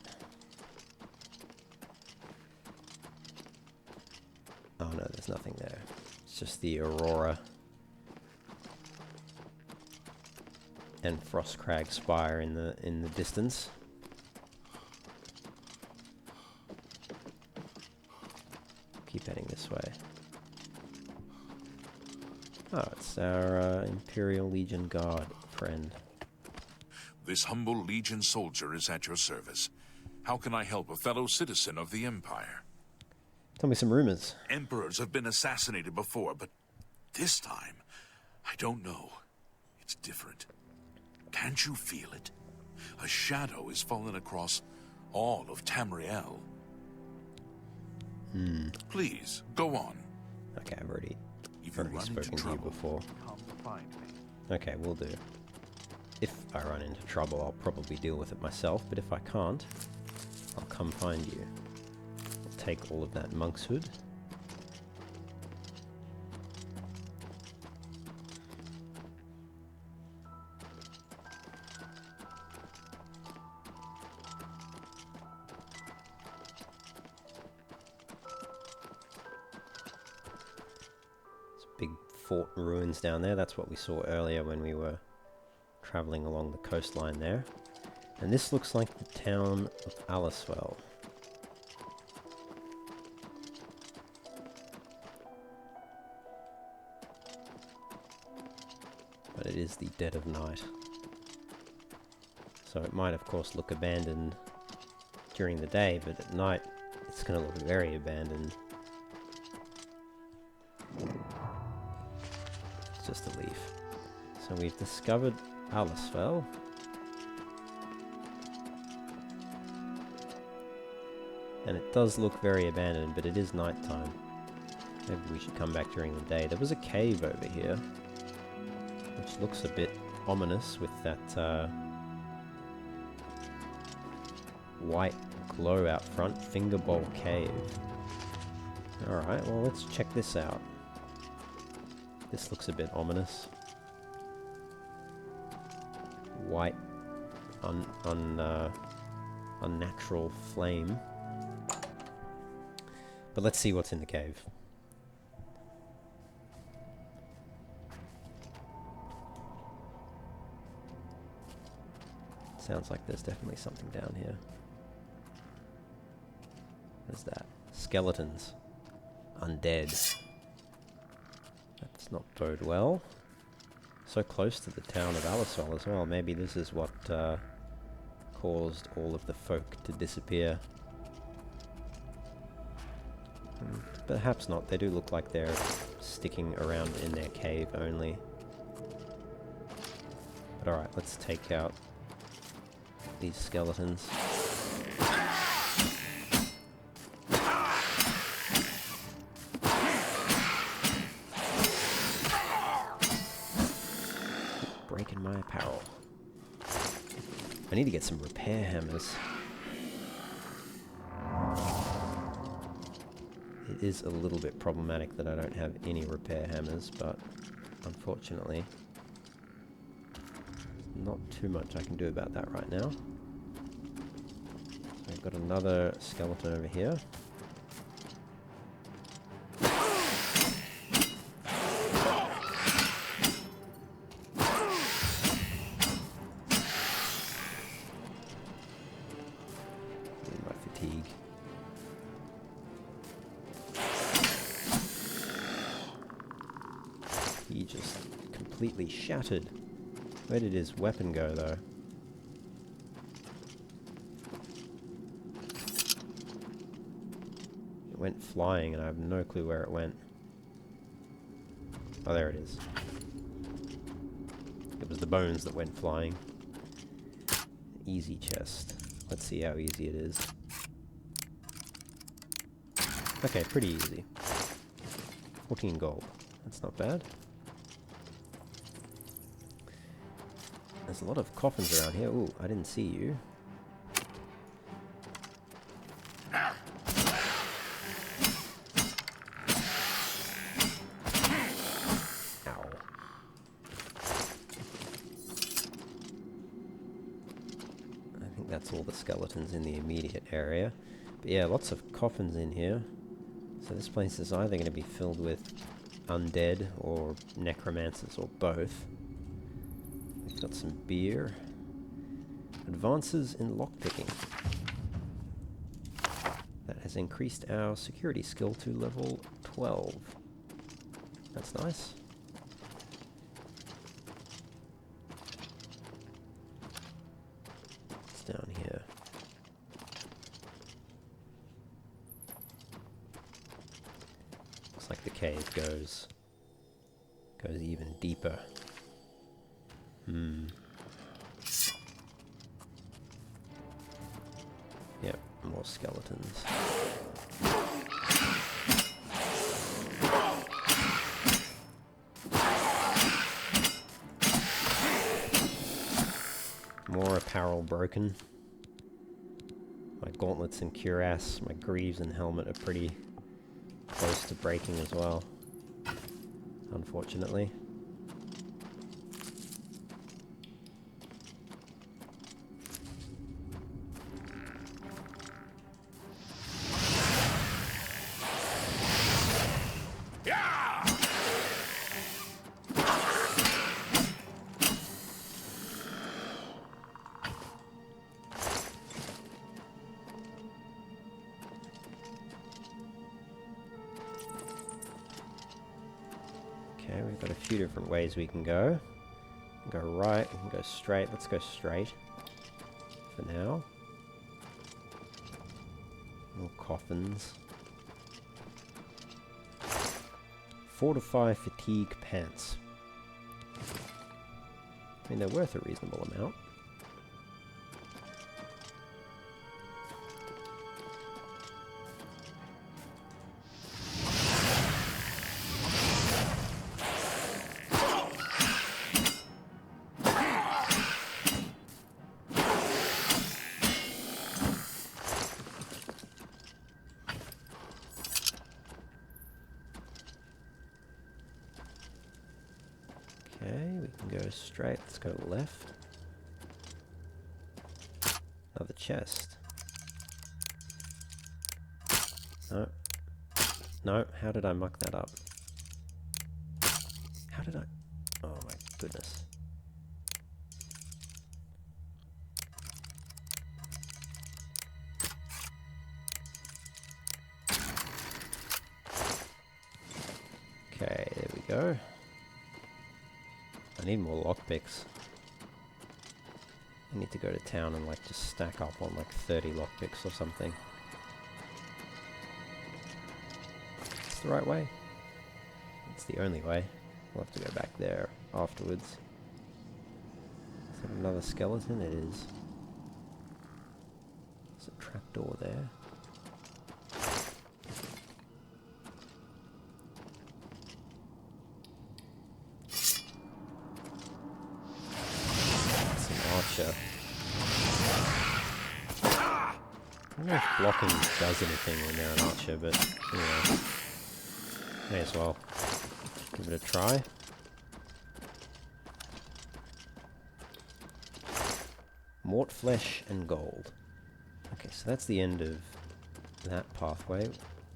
Speaker 1: Oh no, there's nothing there. It's just the Aurora and Frostcrag Spire in the distance. Keep heading this way. Oh, it's our Imperial Legion guard friend.
Speaker 4: This humble Legion soldier is at your service. How can I help a fellow citizen of the Empire?
Speaker 1: Tell me some rumors.
Speaker 4: Emperors have been assassinated before, but this time, I don't know. It's different. Can't you feel it? A shadow is falling across all of Tamriel. Please, go on.
Speaker 1: Okay, I've already
Speaker 4: If you run into
Speaker 1: spoken to you
Speaker 4: trouble,
Speaker 1: before.
Speaker 8: Come find me.
Speaker 1: Okay, will do. If I run into trouble, I'll probably deal with it myself, but if I can't, I'll come find you. I'll take all of that monk's hood. Big fort ruins down there. That's what we saw earlier when we were traveling along the coastline there. And this looks like the town of Aliswell. But it is the dead of night. So it might of course look abandoned during the day, but at night it's going to look very abandoned. Just a leaf. So we've discovered Aliswell. And it does look very abandoned, but it is nighttime. Maybe we should come back during the day. There was a cave over here, which looks a bit ominous with that white glow out front. Fingerbowl Cave. Alright, well let's check this out. This looks a bit ominous. White, unnatural flame. But let's see what's in the cave. Sounds like there's definitely something down here. What is that? Skeletons. Undead. That's not bode well. So close to the town of Aliswell as well. Maybe this is what caused all of the folk to disappear. Perhaps not. They do look like they're sticking around in their cave only. But alright, let's take out these skeletons. Breaking my apparel. I need to get some repair hammers. It is a little bit problematic that I don't have any repair hammers, but unfortunately, not too much I can do about that right now. So I've got another skeleton over here. My fatigue. He just completely shattered. Where did his weapon go, though? It went flying, and I have no clue where it went. Oh, there it is. It was the bones that went flying. Easy chest. Let's see how easy it is. Okay, pretty easy. 14 gold. That's not bad. There's a lot of coffins around here. Ooh, I didn't see you. Ow. I think that's all the skeletons in the immediate area. But yeah, lots of coffins in here. So this place is either going to be filled with undead or necromancers or both. We've got some beer. Advances in lockpicking. That has increased our security skill to level 12. That's nice. What's down here? Looks like the cave goes even deeper. Yep, more skeletons. More apparel broken. My gauntlets and cuirass, my greaves and helmet are pretty close to breaking as well, unfortunately. Okay, we've got a few different ways we can go. We can go right, we can go straight. Let's go straight for now. More coffins. Fortify fatigue pants. I mean, they're worth a reasonable amount. Okay, we can go straight. Let's go left. Another chest. No. No, how did I muck that up? How did I... Oh my goodness. Okay, there we go. I need more lockpicks. I need to go to town and like just stack up on like 30 lockpicks or something. It's the right way. It's the only way. We'll have to go back there afterwards. Is that another skeleton? It is. There's a trapdoor there. Archer. I don't know if blocking does anything when they're an archer, but anyway. May as well give it a try. Mort flesh and gold. Okay, so that's the end of that pathway.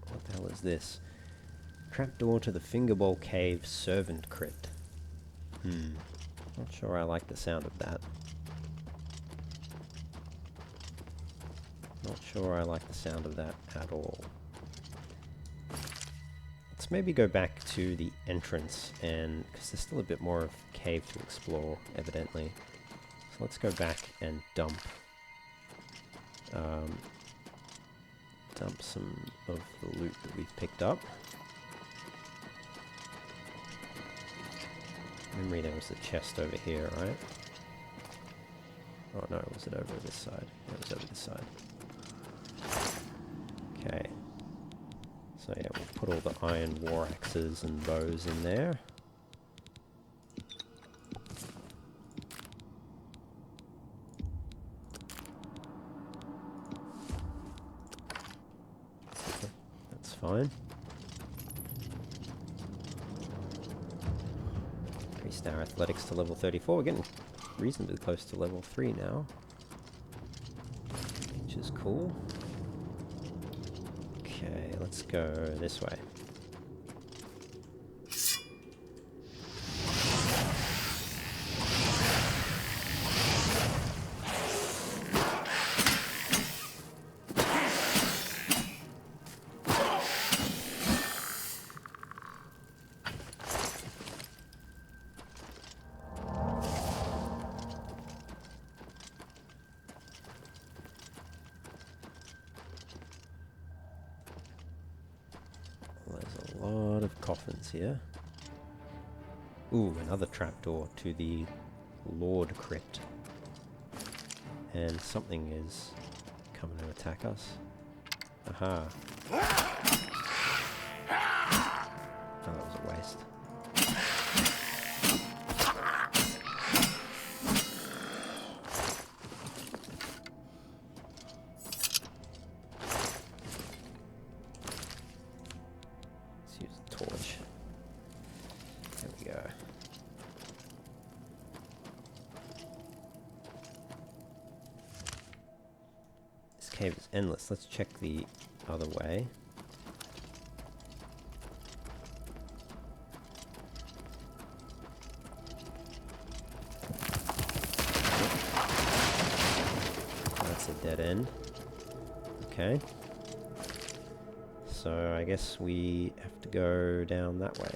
Speaker 1: What the hell is this? Trapdoor to the Fingerbowl Cave Servant Crypt. Not sure I like the sound of that. Not sure I like the sound of that at all. Let's maybe go back to the entrance, and because there's still a bit more of cave to explore, evidently. So let's go back and dump some of the loot that we've picked up. Memory there was a chest over here, right? Oh no, was it over this side? Yeah, it was over this side. Okay. So yeah, we'll put all the iron war axes and bows in there. That's fine. Increased our athletics to level 34. We're getting reasonably close to level 3 now, which is cool. Okay, let's go this way. Coffins here. Ooh, another trapdoor to the Lord Crypt. And something is coming to attack us. Aha. Oh, that was a waste. cave is endless. Let's check the other way. That's a dead end. Okay. So I guess we have to go down that way.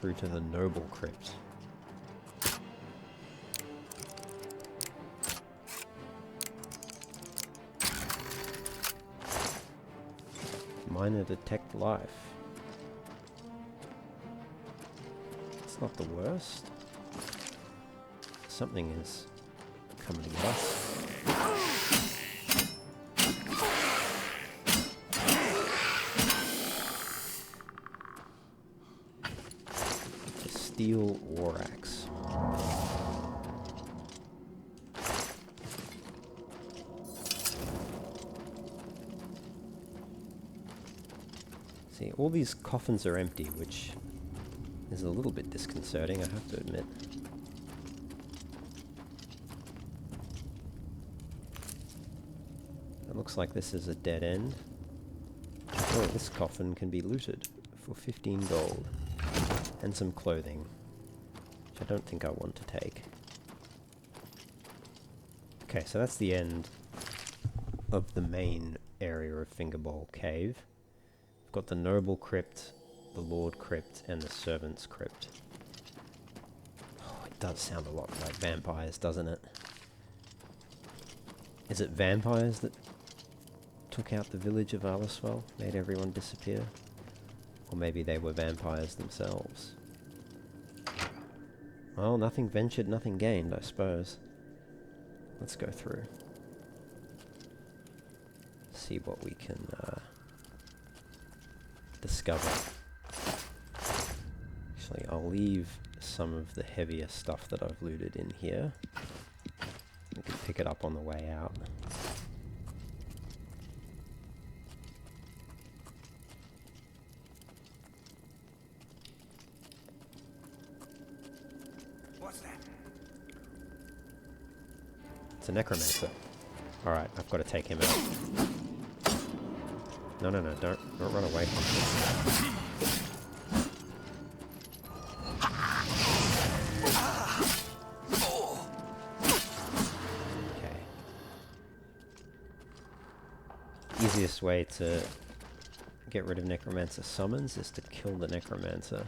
Speaker 1: Through to the noble crypt. Miner detect life. It's not the worst. Something is coming to get us. Steel war axe. See, all these coffins are empty, which is a little bit disconcerting, I have to admit. It looks like this is a dead end. Oh, this coffin can be looted for 15 gold. And some clothing, which I don't think I want to take. Okay, so that's the end of the main area of Fingerbowl Cave. We've got the Noble Crypt, the Lord Crypt, and the Servant's Crypt. Oh, it does sound a lot like vampires, doesn't it? Is it vampires that took out the village of Arleswell, made everyone disappear? Or maybe they were vampires themselves. Well, nothing ventured, nothing gained, I suppose. Let's go through. See what we can discover. Actually, I'll leave some of the heavier stuff that I've looted in here. We can pick it up on the way out. It's a necromancer. Alright, I've got to take him out. No, don't run away from him. Okay. Easiest way to get rid of necromancer summons is to kill the necromancer.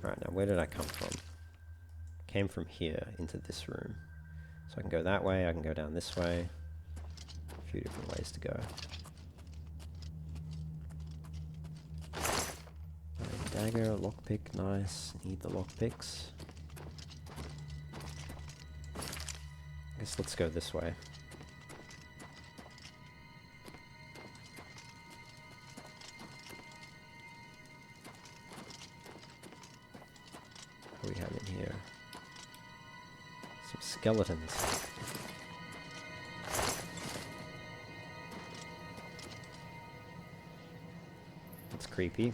Speaker 1: Alright, now where did I come from? Came from here into this room. So I can go that way, I can go down this way. A few different ways to go. Dagger, lockpick, nice. Need the lockpicks. I guess let's go this way. What do we have in here? Some skeletons. That's creepy.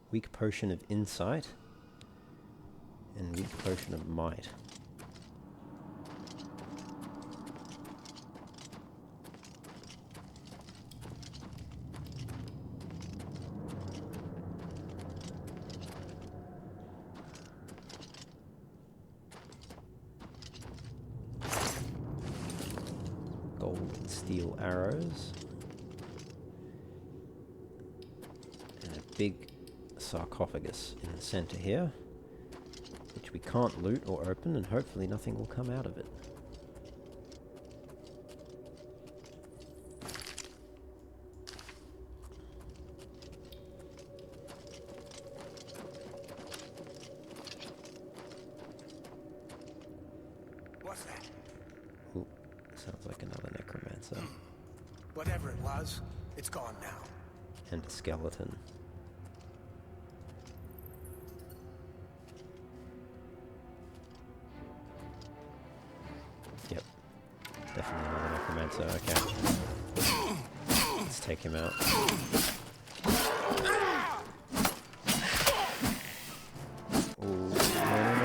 Speaker 1: Weak potion of insight and weak potion of might. Gold and steel arrows. And a big sarcophagus in the center here, which we can't loot or open, and hopefully nothing will come out of it.
Speaker 7: was that?
Speaker 1: Ooh, sounds like another necromancer.
Speaker 7: Whatever it was, it's gone now.
Speaker 1: And a skeleton. Yep. Definitely another necromancer, okay. Let's take him out. Ooh, no.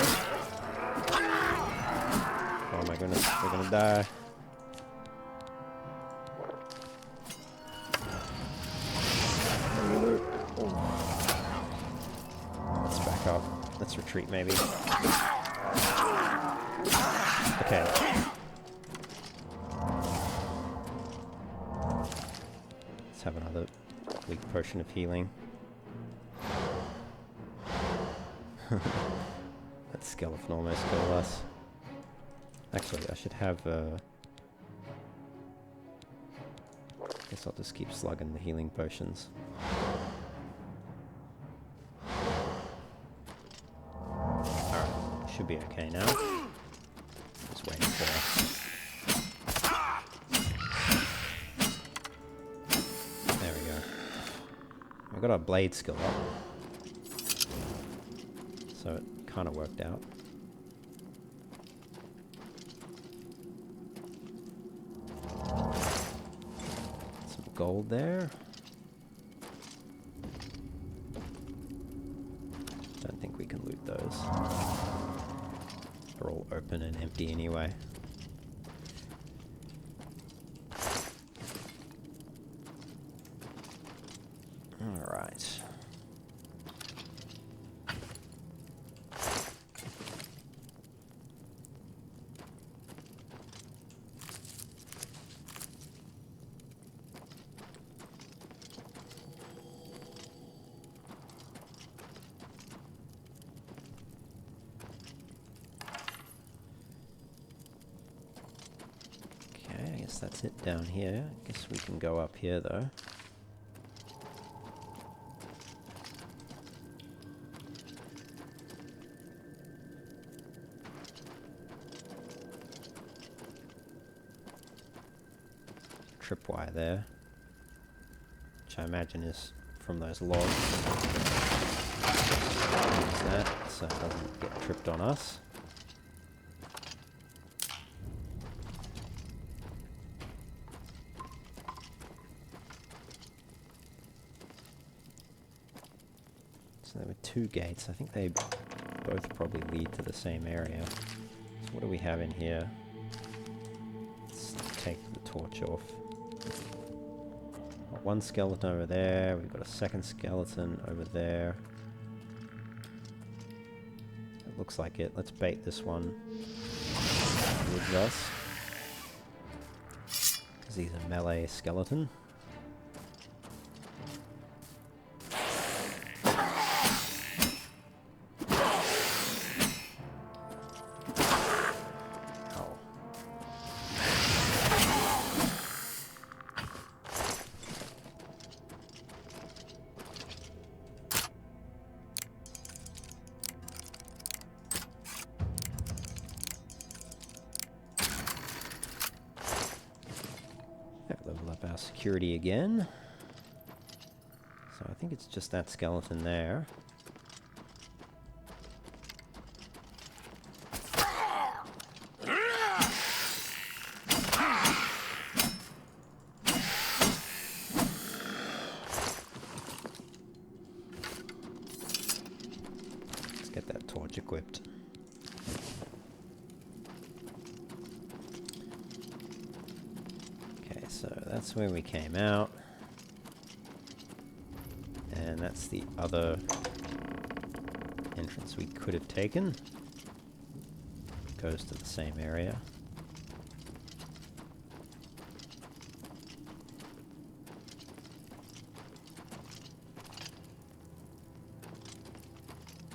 Speaker 1: Oh my goodness, we're gonna die. Let's back up. Let's retreat maybe. Okay. Let's have another weak potion of healing. That skeleton almost killed us. Actually, I should have guess I'll just keep slugging the healing potions. Alright, should be okay now. Just waiting for us. There we go. We got our blade skill up. So it kind of worked out. Some gold there. Don't think we can loot those. They're all open and empty anyway. Alright. Okay, I guess that's it down here. Guess we can go up here though. Tripwire there, which I imagine is from those logs. Use that so it doesn't get tripped on us. So there were two gates. I think they both probably lead to the same area. So what do we have in here? Let's take the torch off. Got one skeleton over there. We've got a second skeleton over there. It looks like it. Let's bait this one towards us, because he's a melee skeleton. Level up our security again. So I think it's just that skeleton there. Let's get that torch equipped. So that's where we came out, and that's the other entrance we could have taken. Goes to the same area.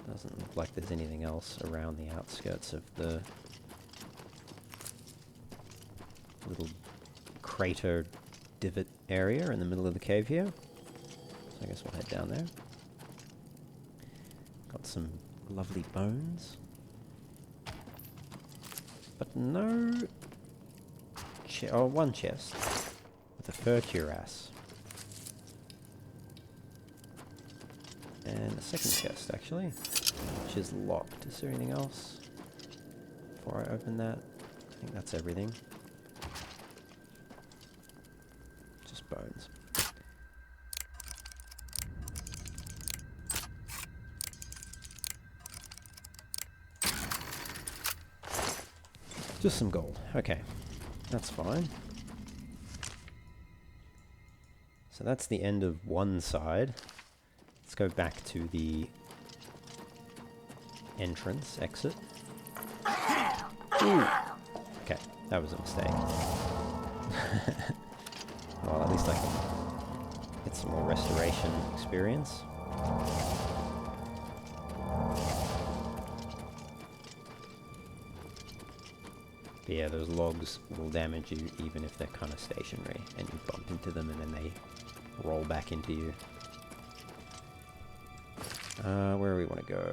Speaker 1: Doesn't look like there's anything else around the outskirts of the little crater divot area in the middle of the cave here. So I guess we'll head down there. Got some lovely bones. But no... one chest. With a fur cuirass. And a second chest, actually. Which is locked. Is there anything else? Before I open that? I think that's everything. Just bones. Just some gold. Okay. That's fine. So that's the end of one side. Let's go back to the entrance, exit. Ooh. Okay, that was a mistake. Well, at least I can get some more restoration experience. But yeah, those logs will damage you even if they're kind of stationary, and you bump into them and then they roll back into you. Where do we want to go?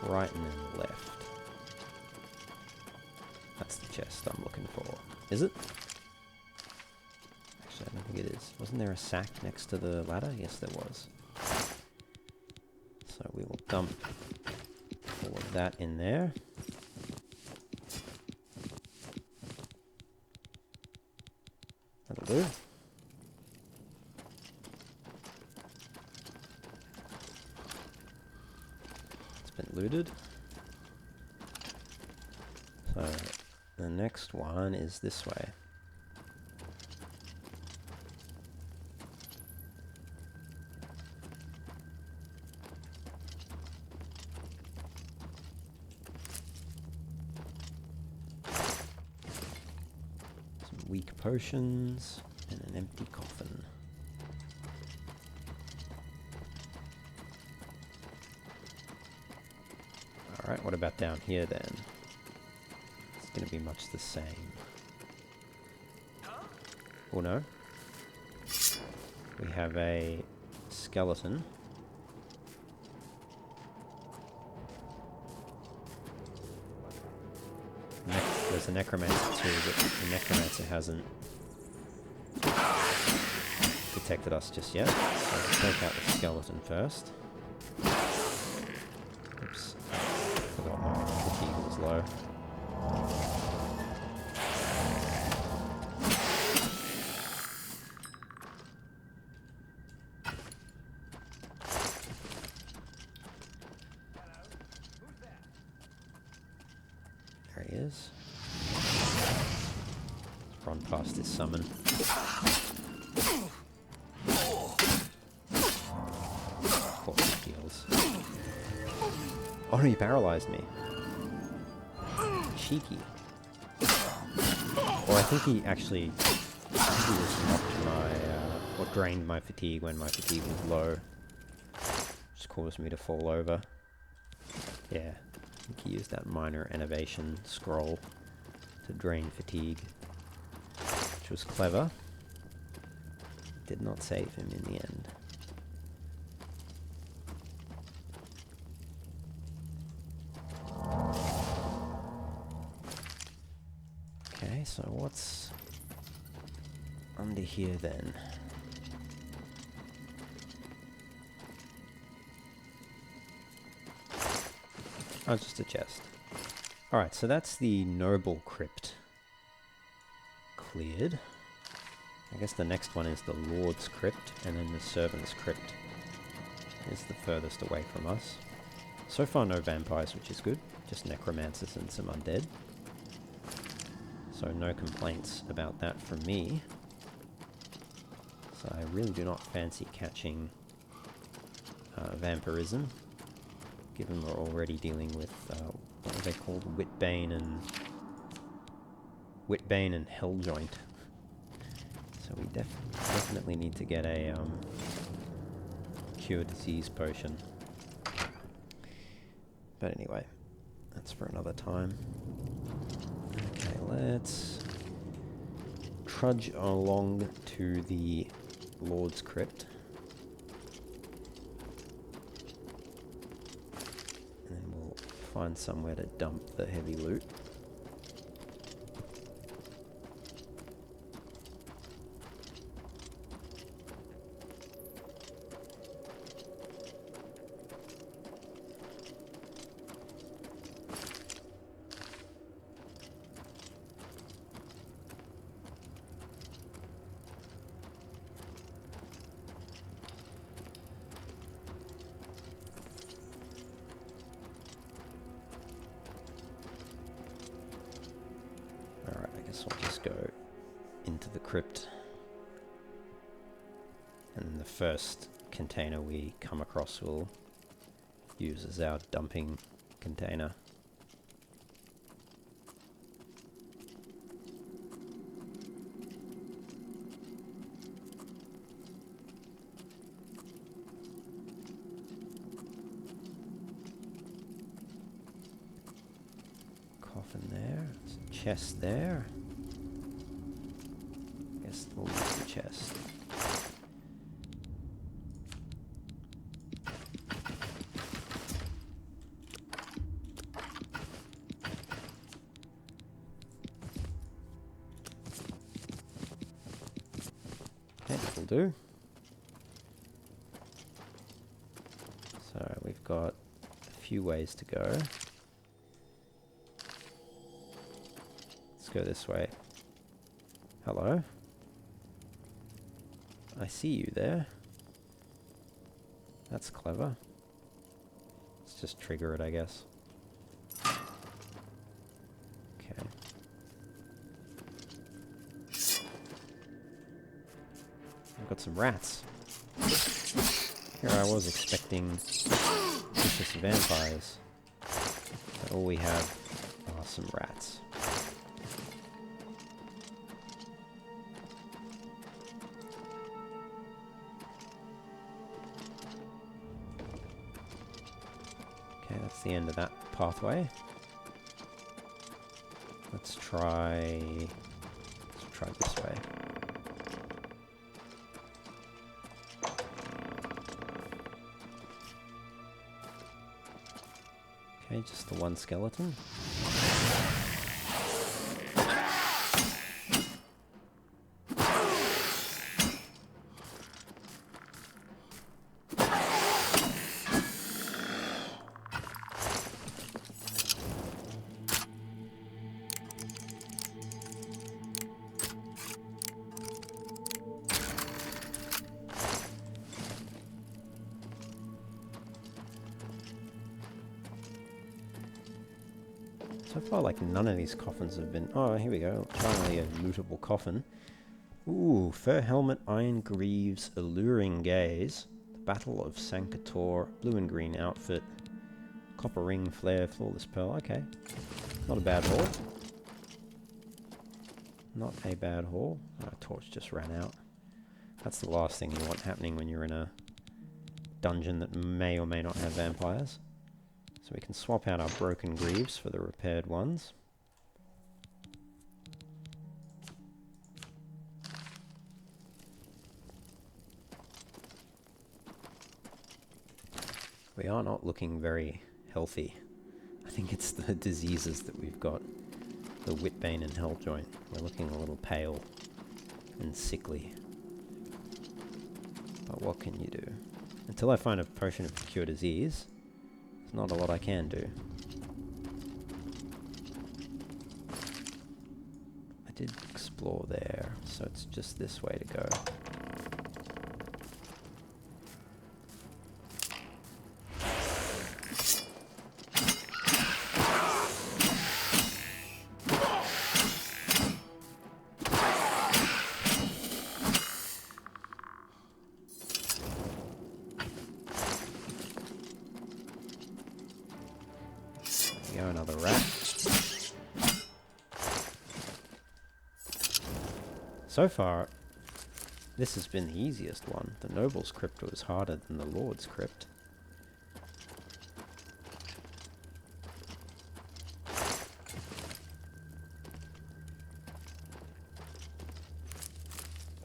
Speaker 1: Right and then left. That's the chest I'm looking for. Is it? Actually, I don't think it is. Wasn't there a sack next to the ladder? Yes, there was. So we will dump all of that in there. That'll do. It's been looted. So the next one is this way. Weak potions, and an empty coffin. Alright, what about down here then? It's going to be much the same. Oh no. We have a skeleton. There's a necromancer too, but the necromancer hasn't detected us just yet. So let's take out the skeleton first. Oops. Forgot my fatigue was low. There he is. Run past his summon. Of course he heals. Oh no, he paralyzed me. Cheeky. Or I think he actually... I think he just knocked my... or drained my fatigue when my fatigue was low. Just caused me to fall over. Yeah. I think he used that minor innovation scroll to drain fatigue. Which was clever. Did not save him in the end. Okay, so what's under here then? Oh, just a chest. Alright, so that's the noble crypt cleared. I guess the next one is the Lord's Crypt, and then the Servant's Crypt is the furthest away from us. So far no vampires, which is good. Just necromancers and some undead. So no complaints about that from me. So I really do not fancy catching vampirism, given we're already dealing with, what are they called? Witbane and Helljoint. So we definitely need to get a cure disease potion. But anyway, that's for another time. Okay, let's trudge along to the Lord's Crypt. And then we'll find somewhere to dump the heavy loot. So I'll just go into the crypt, and the first container we come across we'll use as our dumping container. Coffin there, there's a chest there. We'll use the chest. Okay, that'll do. So we've got a few ways to go. Let's go this way. Hello? I see you there. That's clever. Let's just trigger it, I guess. Okay. I've got some rats. Here I was expecting vicious vampires, but all we have are some rats. That's the end of that pathway. Let's try this way. Okay, just the one skeleton. So far, like, none of these coffins have been... Oh, here we go. Finally a lootable coffin. Ooh, fur helmet, iron greaves, alluring gaze, the Battle of Sankator, blue and green outfit, copper ring, flare, flawless pearl. Okay. Not a bad haul. Not a bad haul. Our torch just ran out. That's the last thing you want happening when you're in a dungeon that may or may not have vampires. So we can swap out our broken greaves for the repaired ones. We are not looking very healthy. I think it's the diseases that we've got. The Whitbane and Helljoint. We're looking a little pale and sickly. But what can you do? Until I find a potion of cure disease, there's not a lot I can do. I did explore there, so it's just this way to go. Another rat. So far, this has been the easiest one. The Noble's Crypt was harder than the Lord's Crypt.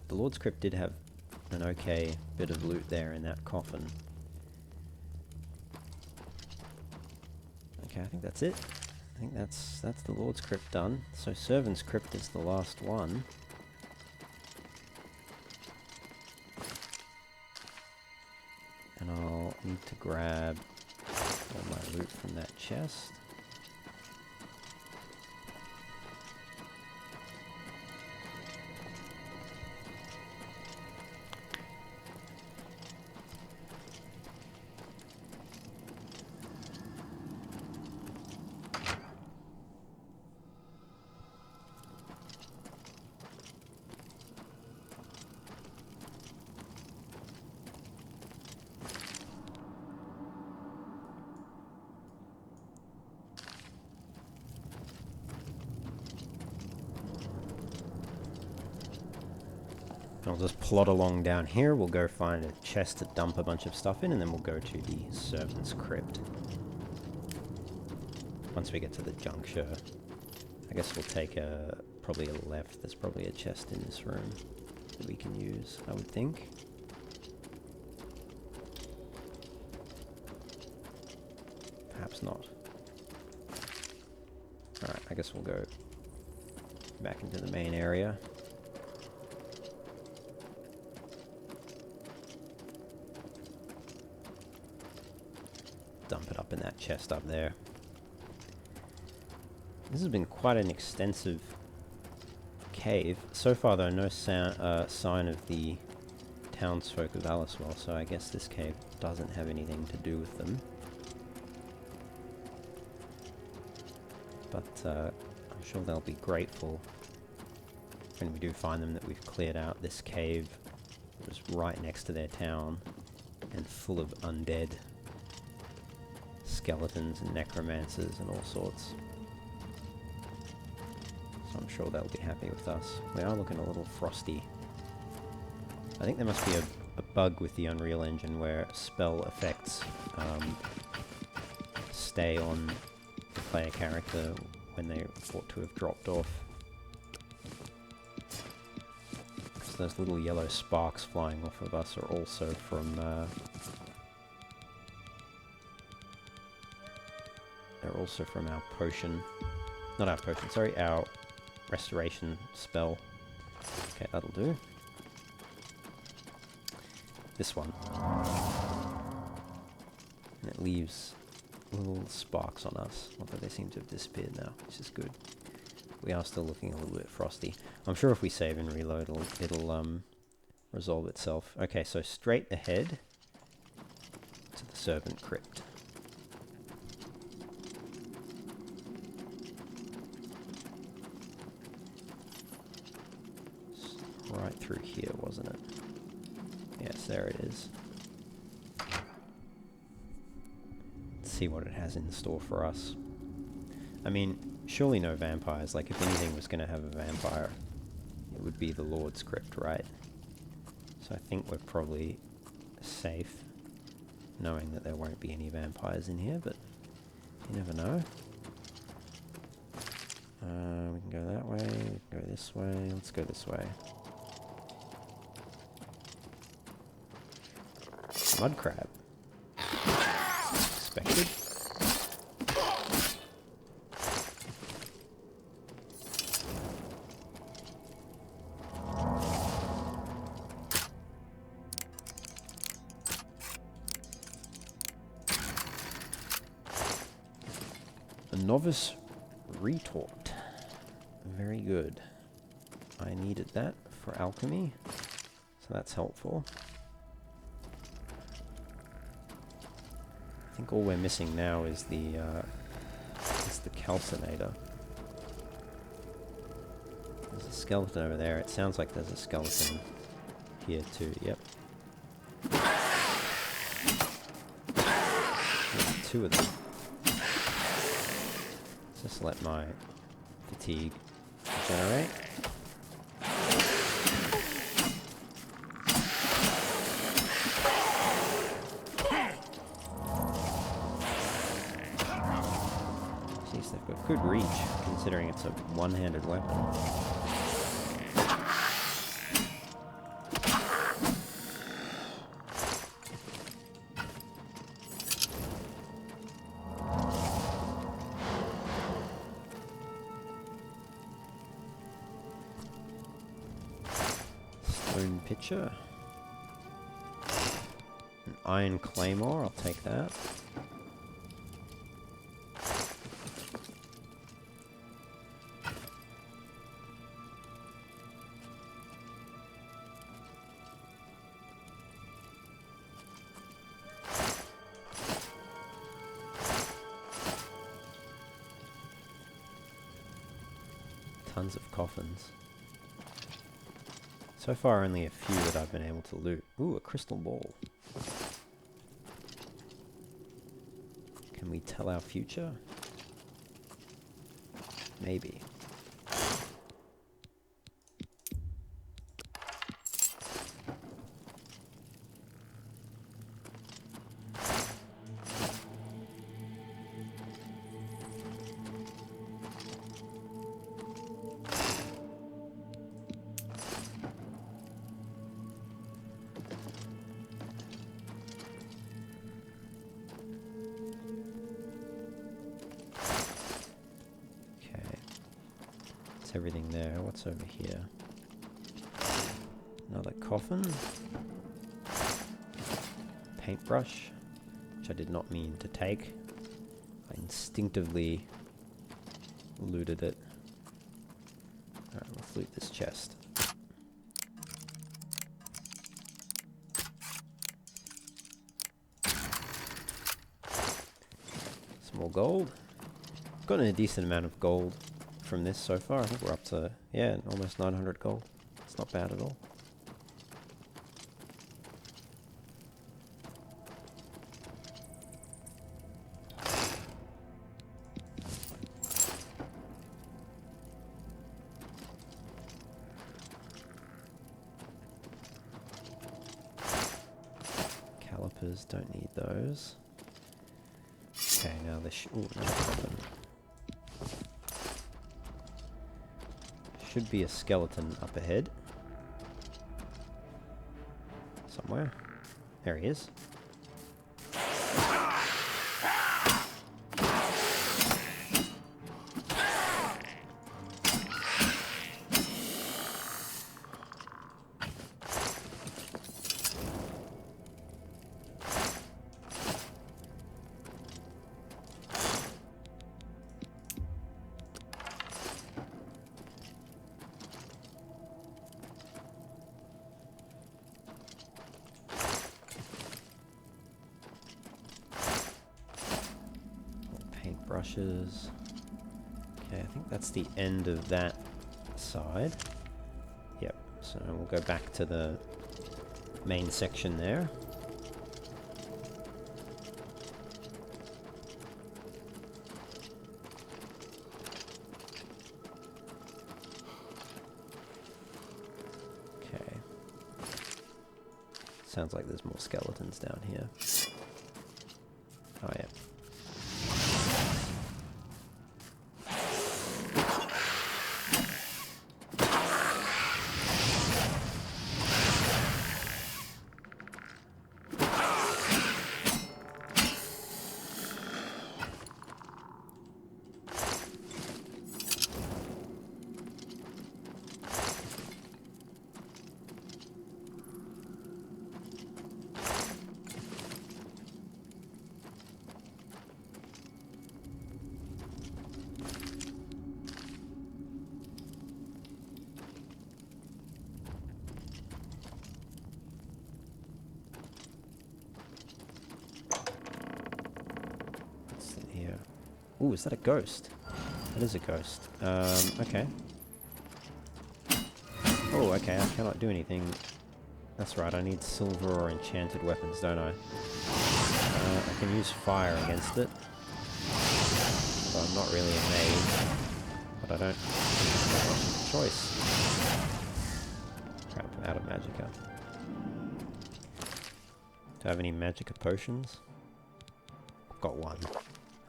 Speaker 1: The Lord's Crypt did have an okay bit of loot there in that coffin. Okay, I think that's it. I think that's the Lord's Crypt done. So Servant's Crypt is the last one. And I'll need to grab all my loot from that chest. I'll just plod along down here. We'll go find a chest to dump a bunch of stuff in, and then we'll go to the Servant's Crypt. Once we get to the juncture, I guess we'll take probably a left. There's probably a chest in this room that we can use, I would think. Perhaps not. Alright, I guess we'll go back into the main area. Dump it up in that chest up there. This has been quite an extensive cave. So far though, no sign of the townsfolk of Alicewell, so I guess this cave doesn't have anything to do with them. But I'm sure they'll be grateful when we do find them that we've cleared out this cave that was right next to their town and full of undead skeletons and necromancers and all sorts. So I'm sure they'll be happy with us. We are looking a little frosty. I think there must be a bug with the Unreal Engine where spell effects stay on the player character when they ought to have dropped off. Because those little yellow sparks flying off of us are also from our potion. Not our potion, sorry, our restoration spell. Okay, that'll do. This one. And it leaves little sparks on us, although they seem to have disappeared now, which is good. We are still looking a little bit frosty. I'm sure if we save and reload, it'll resolve itself. Okay, so straight ahead to the Servant Crypt. Right through here, wasn't it? Yes, there it is. Let's see what it has in store for us. I mean, surely no vampires. Like, if anything was going to have a vampire, it would be the Lord's Crypt, right? So I think we're probably safe, knowing that there won't be any vampires in here, but you never know. We can go that way, we can go this way, let's go this way. Mud crab. Expected. A novice retort. Very good. I needed that for alchemy, so that's helpful. I think all we're missing now is the calcinator. There's a skeleton over there. It sounds like there's a skeleton here too. Yep. There's two of them. Let's just let my fatigue generate. They've got good reach, considering it's a one-handed weapon. Bone pitcher. An iron claymore, I'll take that. Tons of coffins. So far only a few that I've been able to loot. Ooh, a crystal ball. Can we tell our future? Maybe. Everything there. What's over here? Another coffin. Paintbrush, which I did not mean to take. I instinctively looted it. Alright, let's loot this chest. Some more gold. Gotten a decent amount of gold from this so far. I think we're up to, yeah, almost 900 gold. It's not bad at all. Calipers, don't need those. Okay, now this ooh, another coffin. Should be a skeleton up ahead. Somewhere. There he is. Brushes. Okay, I think that's the end of that side. Yep, so we'll go back to the main section there. Okay. Sounds like there's more skeletons down here. Oh yeah. Ooh, is that a ghost? That is a ghost. Okay. Oh, okay, I cannot do anything. That's right, I need silver or enchanted weapons, don't I? I can use fire against it. So I'm not really a mage. But I don't have much of a choice. Crap, I'm out of magicka. Do I have any magicka potions? I've got one.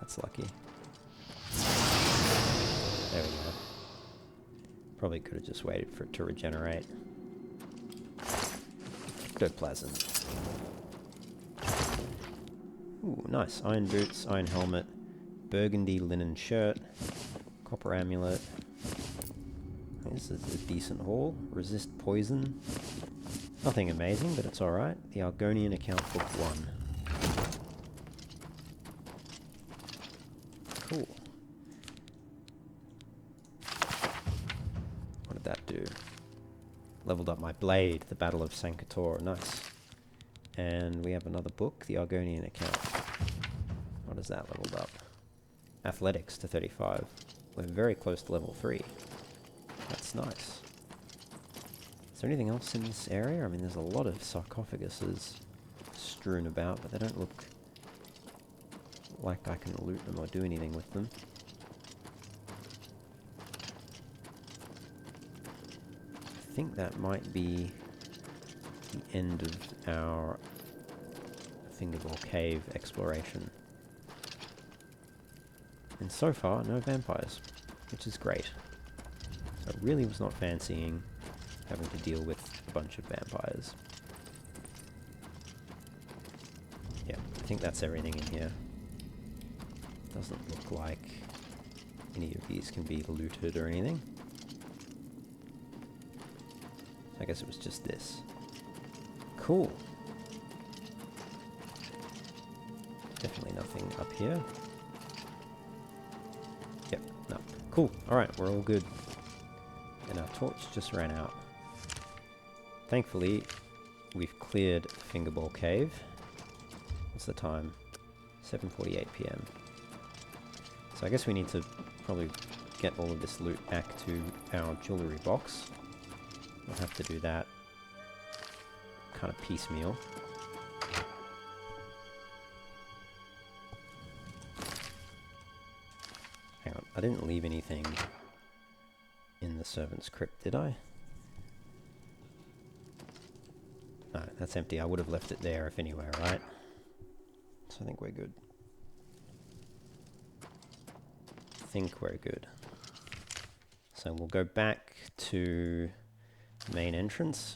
Speaker 1: That's lucky. There we go. Probably could have just waited for it to regenerate. Ectoplasm. Ooh, nice. Iron boots, iron helmet, burgundy linen shirt, copper amulet. This is a decent haul. Resist poison. Nothing amazing, but it's alright. The Argonian account book 1. Cool. What did that do? Leveled up my blade, the Battle of Sankator. Nice. And we have another book, the Argonian account. What is that leveled up? Athletics to 35. We're very close to level 3. That's nice. Is there anything else in this area? I mean, there's a lot of sarcophaguses strewn about, but they don't look like I can loot them or do anything with them. I think that might be the end of our Fingerbowl Cave exploration. And so far, no vampires, which is great. So I really was not fancying having to deal with a bunch of vampires. Yeah, I think that's everything in here. Doesn't look like any of these can be looted or anything. I guess it was just this. Cool. Definitely nothing up here. Yep, no. Cool. Alright, we're all good. And our torch just ran out. Thankfully, we've cleared Fingerbowl Cave. What's the time? 7:48 PM. So I guess we need to probably get all of this loot back to our jewellery box. We'll have to do that kind of piecemeal. Hang on, I didn't leave anything in the servant's crypt, did I? No, that's empty. I would have left it there if anywhere, right? So I think we're good. I think we're good. So we'll go back to the main entrance.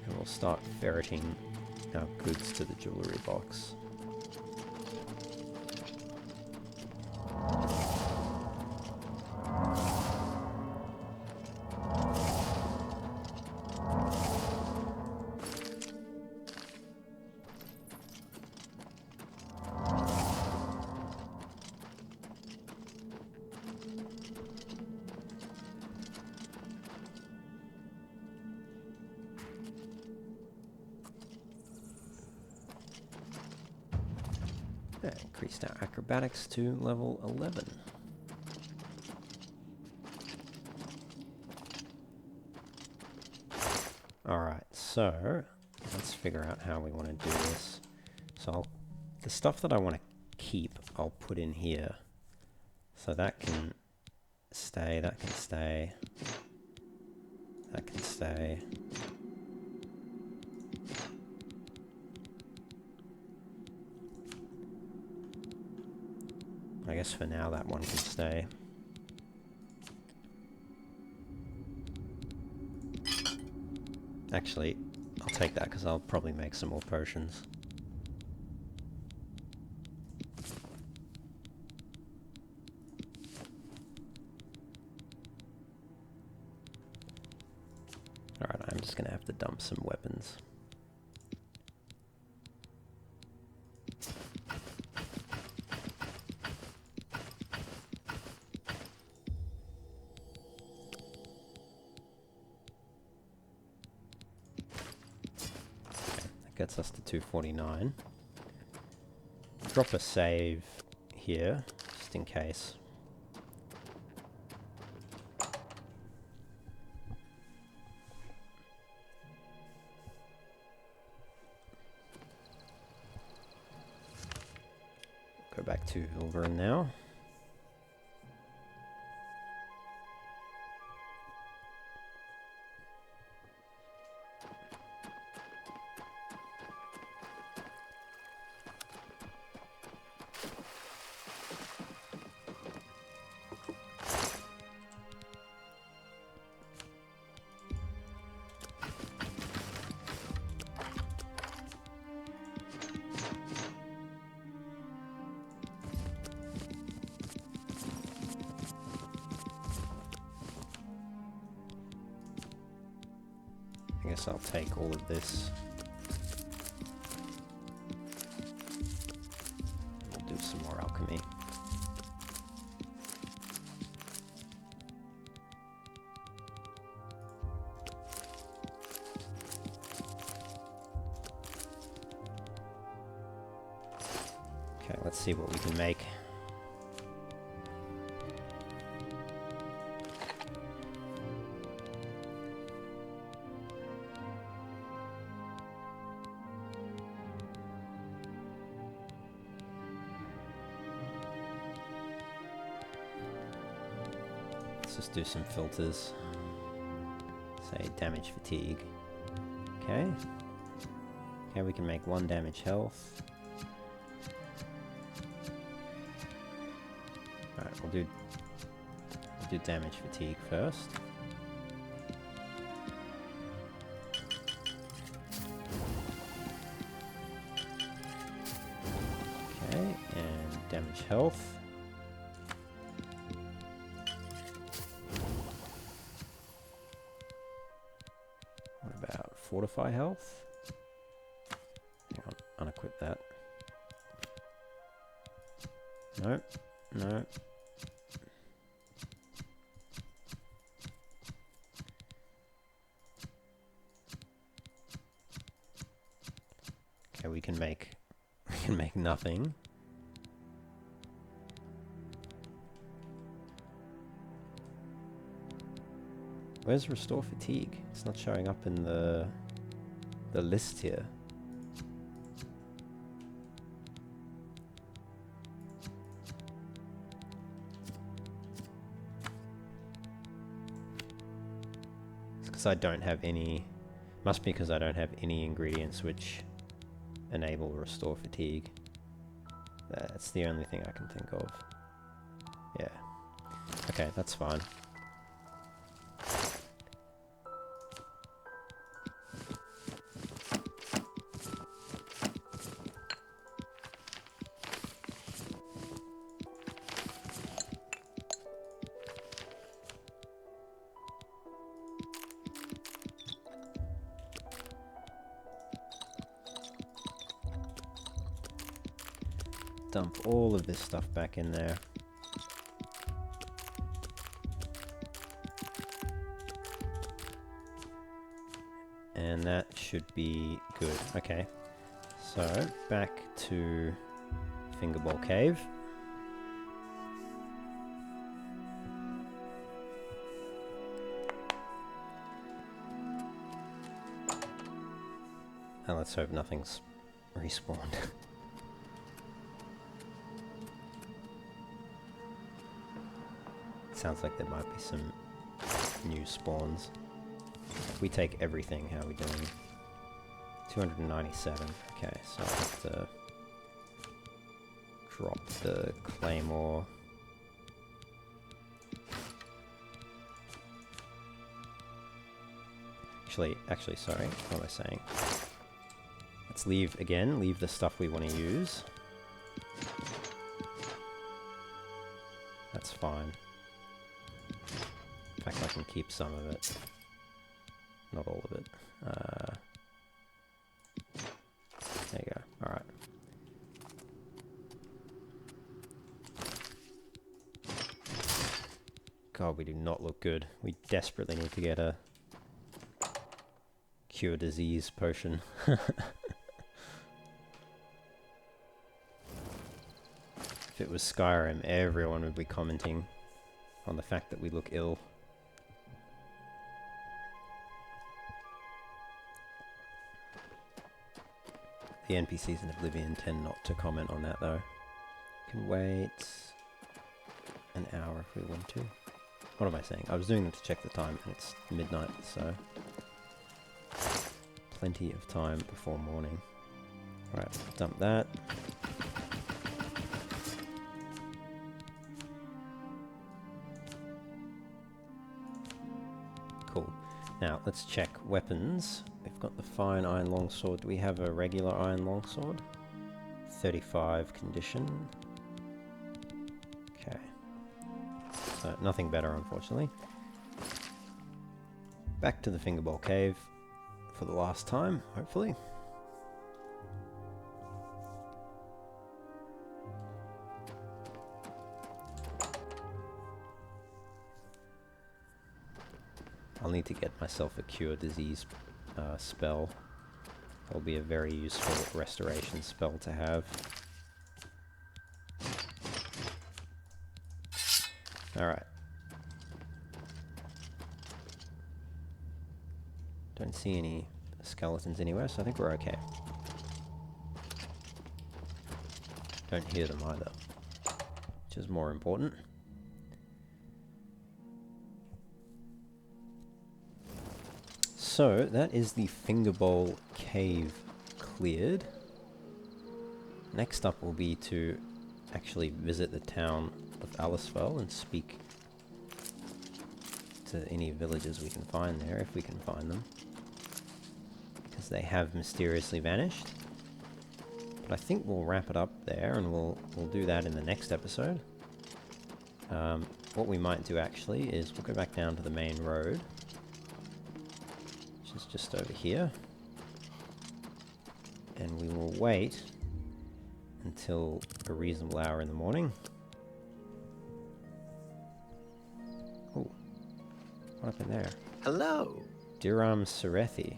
Speaker 1: And we'll start ferreting our goods to the jewellery box. Increased our acrobatics to level 11. Alright, so let's figure out how we want to do this. So the stuff that I want to keep, I'll put in here. So that can stay, that can stay, that can stay. I guess for now that one can stay. Actually, I'll take that because I'll probably make some more potions. Alright, I'm just gonna have to dump some weapons. Gets us to 249. Drop a save here, just in case. Go back to Vilverin now. I guess I'll take all of this. We'll do some more alchemy. Okay, let's see what we can make. Let's just do some filters. Say damage fatigue. Okay. Okay, we can make 1 damage health. Alright, we'll do damage fatigue first. Okay, and damage health. What about fortify health? Hang on, unequip that. Nope, no. Okay, we can make nothing. Where's restore fatigue? It's not showing up in the list here. It's because I don't have any. Must be because I don't have any ingredients which enable restore fatigue. That's the only thing I can think of. Yeah. Okay, that's fine. Dump all of this stuff back in there. And that should be good. Okay. So, back to Fingerbowl Cave. And let's hope nothing's respawned. Sounds like there might be some new spawns. If we take everything, how are we doing? 297. Okay, so I'll have to drop the claymore. Actually, sorry, what am I saying? Let's leave the stuff we want to use. That's fine. In fact, I can keep some of it. Not all of it. There you go. Alright. God, we do not look good. We desperately need to get a cure disease potion. If it was Skyrim, everyone would be commenting on the fact that we look ill. The NPCs in Oblivion tend not to comment on that though. Can wait an hour if we want to. What am I saying? I was doing them to check the time and it's midnight, so plenty of time before morning. Alright, dump that. Cool. Now, let's check weapons. We've got the fine iron longsword. Do we have a regular iron longsword? 35 condition. Okay. So, nothing better, unfortunately. Back to the Fingerbowl Cave. for the last time, hopefully. I'll need to get myself a cure disease spell. That'll be a very useful restoration spell to have. Alright. Don't see any skeletons anywhere, so I think we're okay. Don't hear them either, which is more important. So, that is the Fingerbowl cave cleared. Next up will be to actually visit the town of Alisfell and speak to any villagers we can find there, if we can find them. Because they have mysteriously vanished. But I think we'll wrap it up there, and we'll do that in the next episode. What we might do actually is we'll go back down to the main road, which is just over here, and we will wait until a reasonable hour in the morning. Oh, what up in there?
Speaker 2: Hello.
Speaker 1: Diram Serethi.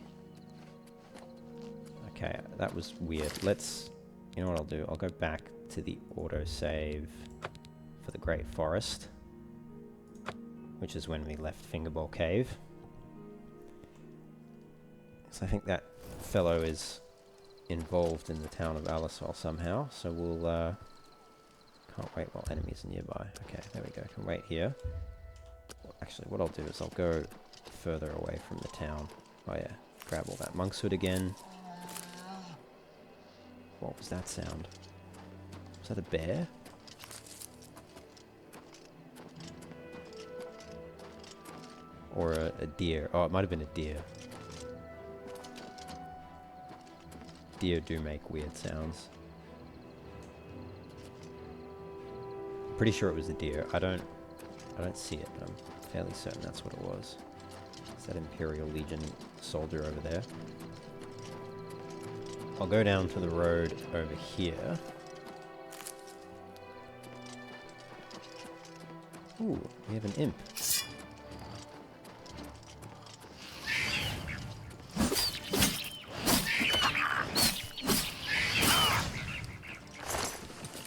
Speaker 1: Okay, that was weird. Let's, you know what I'll do? I'll go back to the autosave for the Great Forest, which is when we left Fingerbowl Cave. So I think that fellow is involved in the town of Alisfell somehow, so we'll, can't wait while enemies are nearby. Okay, there we go, can wait here. Actually, what I'll do is I'll go further away from the town. Oh yeah, grab all that monk's hood again. What was that sound? Was that a bear? Or a deer? Oh, it might have been a deer. Deer do make weird sounds. Pretty sure it was a deer. I don't see it, but I'm fairly certain that's what it was. It's that Imperial Legion soldier over there. I'll go down to the road over here. Ooh, we have an imp.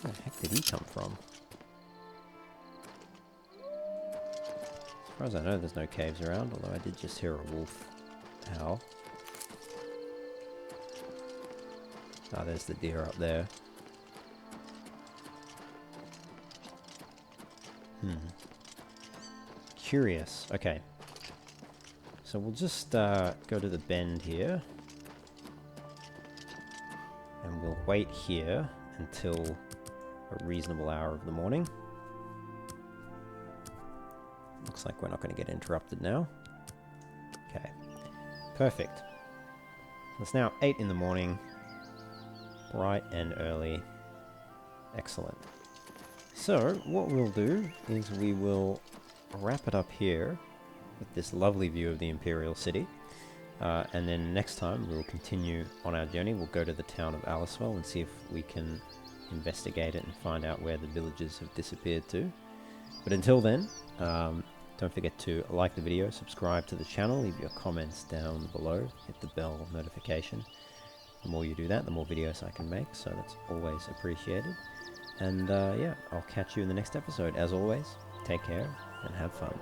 Speaker 1: Where the heck did he come from? As far as I know, there's no caves around, although I did just hear a wolf howl. Ah, there's the deer up there. Curious. Okay. So we'll just go to the bend here. And we'll wait here until a reasonable hour of the morning. Looks like we're not going to get interrupted now. Okay. Perfect. It's now 8 in the morning. Bright and early. Excellent. So, what we'll do is we will wrap it up here with this lovely view of the Imperial City. And then next time we'll continue on our journey. We'll go to the town of Alisfell and see if we can investigate it and find out where the villagers have disappeared to. But until then, don't forget to like the video, subscribe to the channel, leave your comments down below, hit the bell notification. The more you do that, the more videos I can make, so that's always appreciated. And yeah, I'll catch you in the next episode. As always, take care and have fun.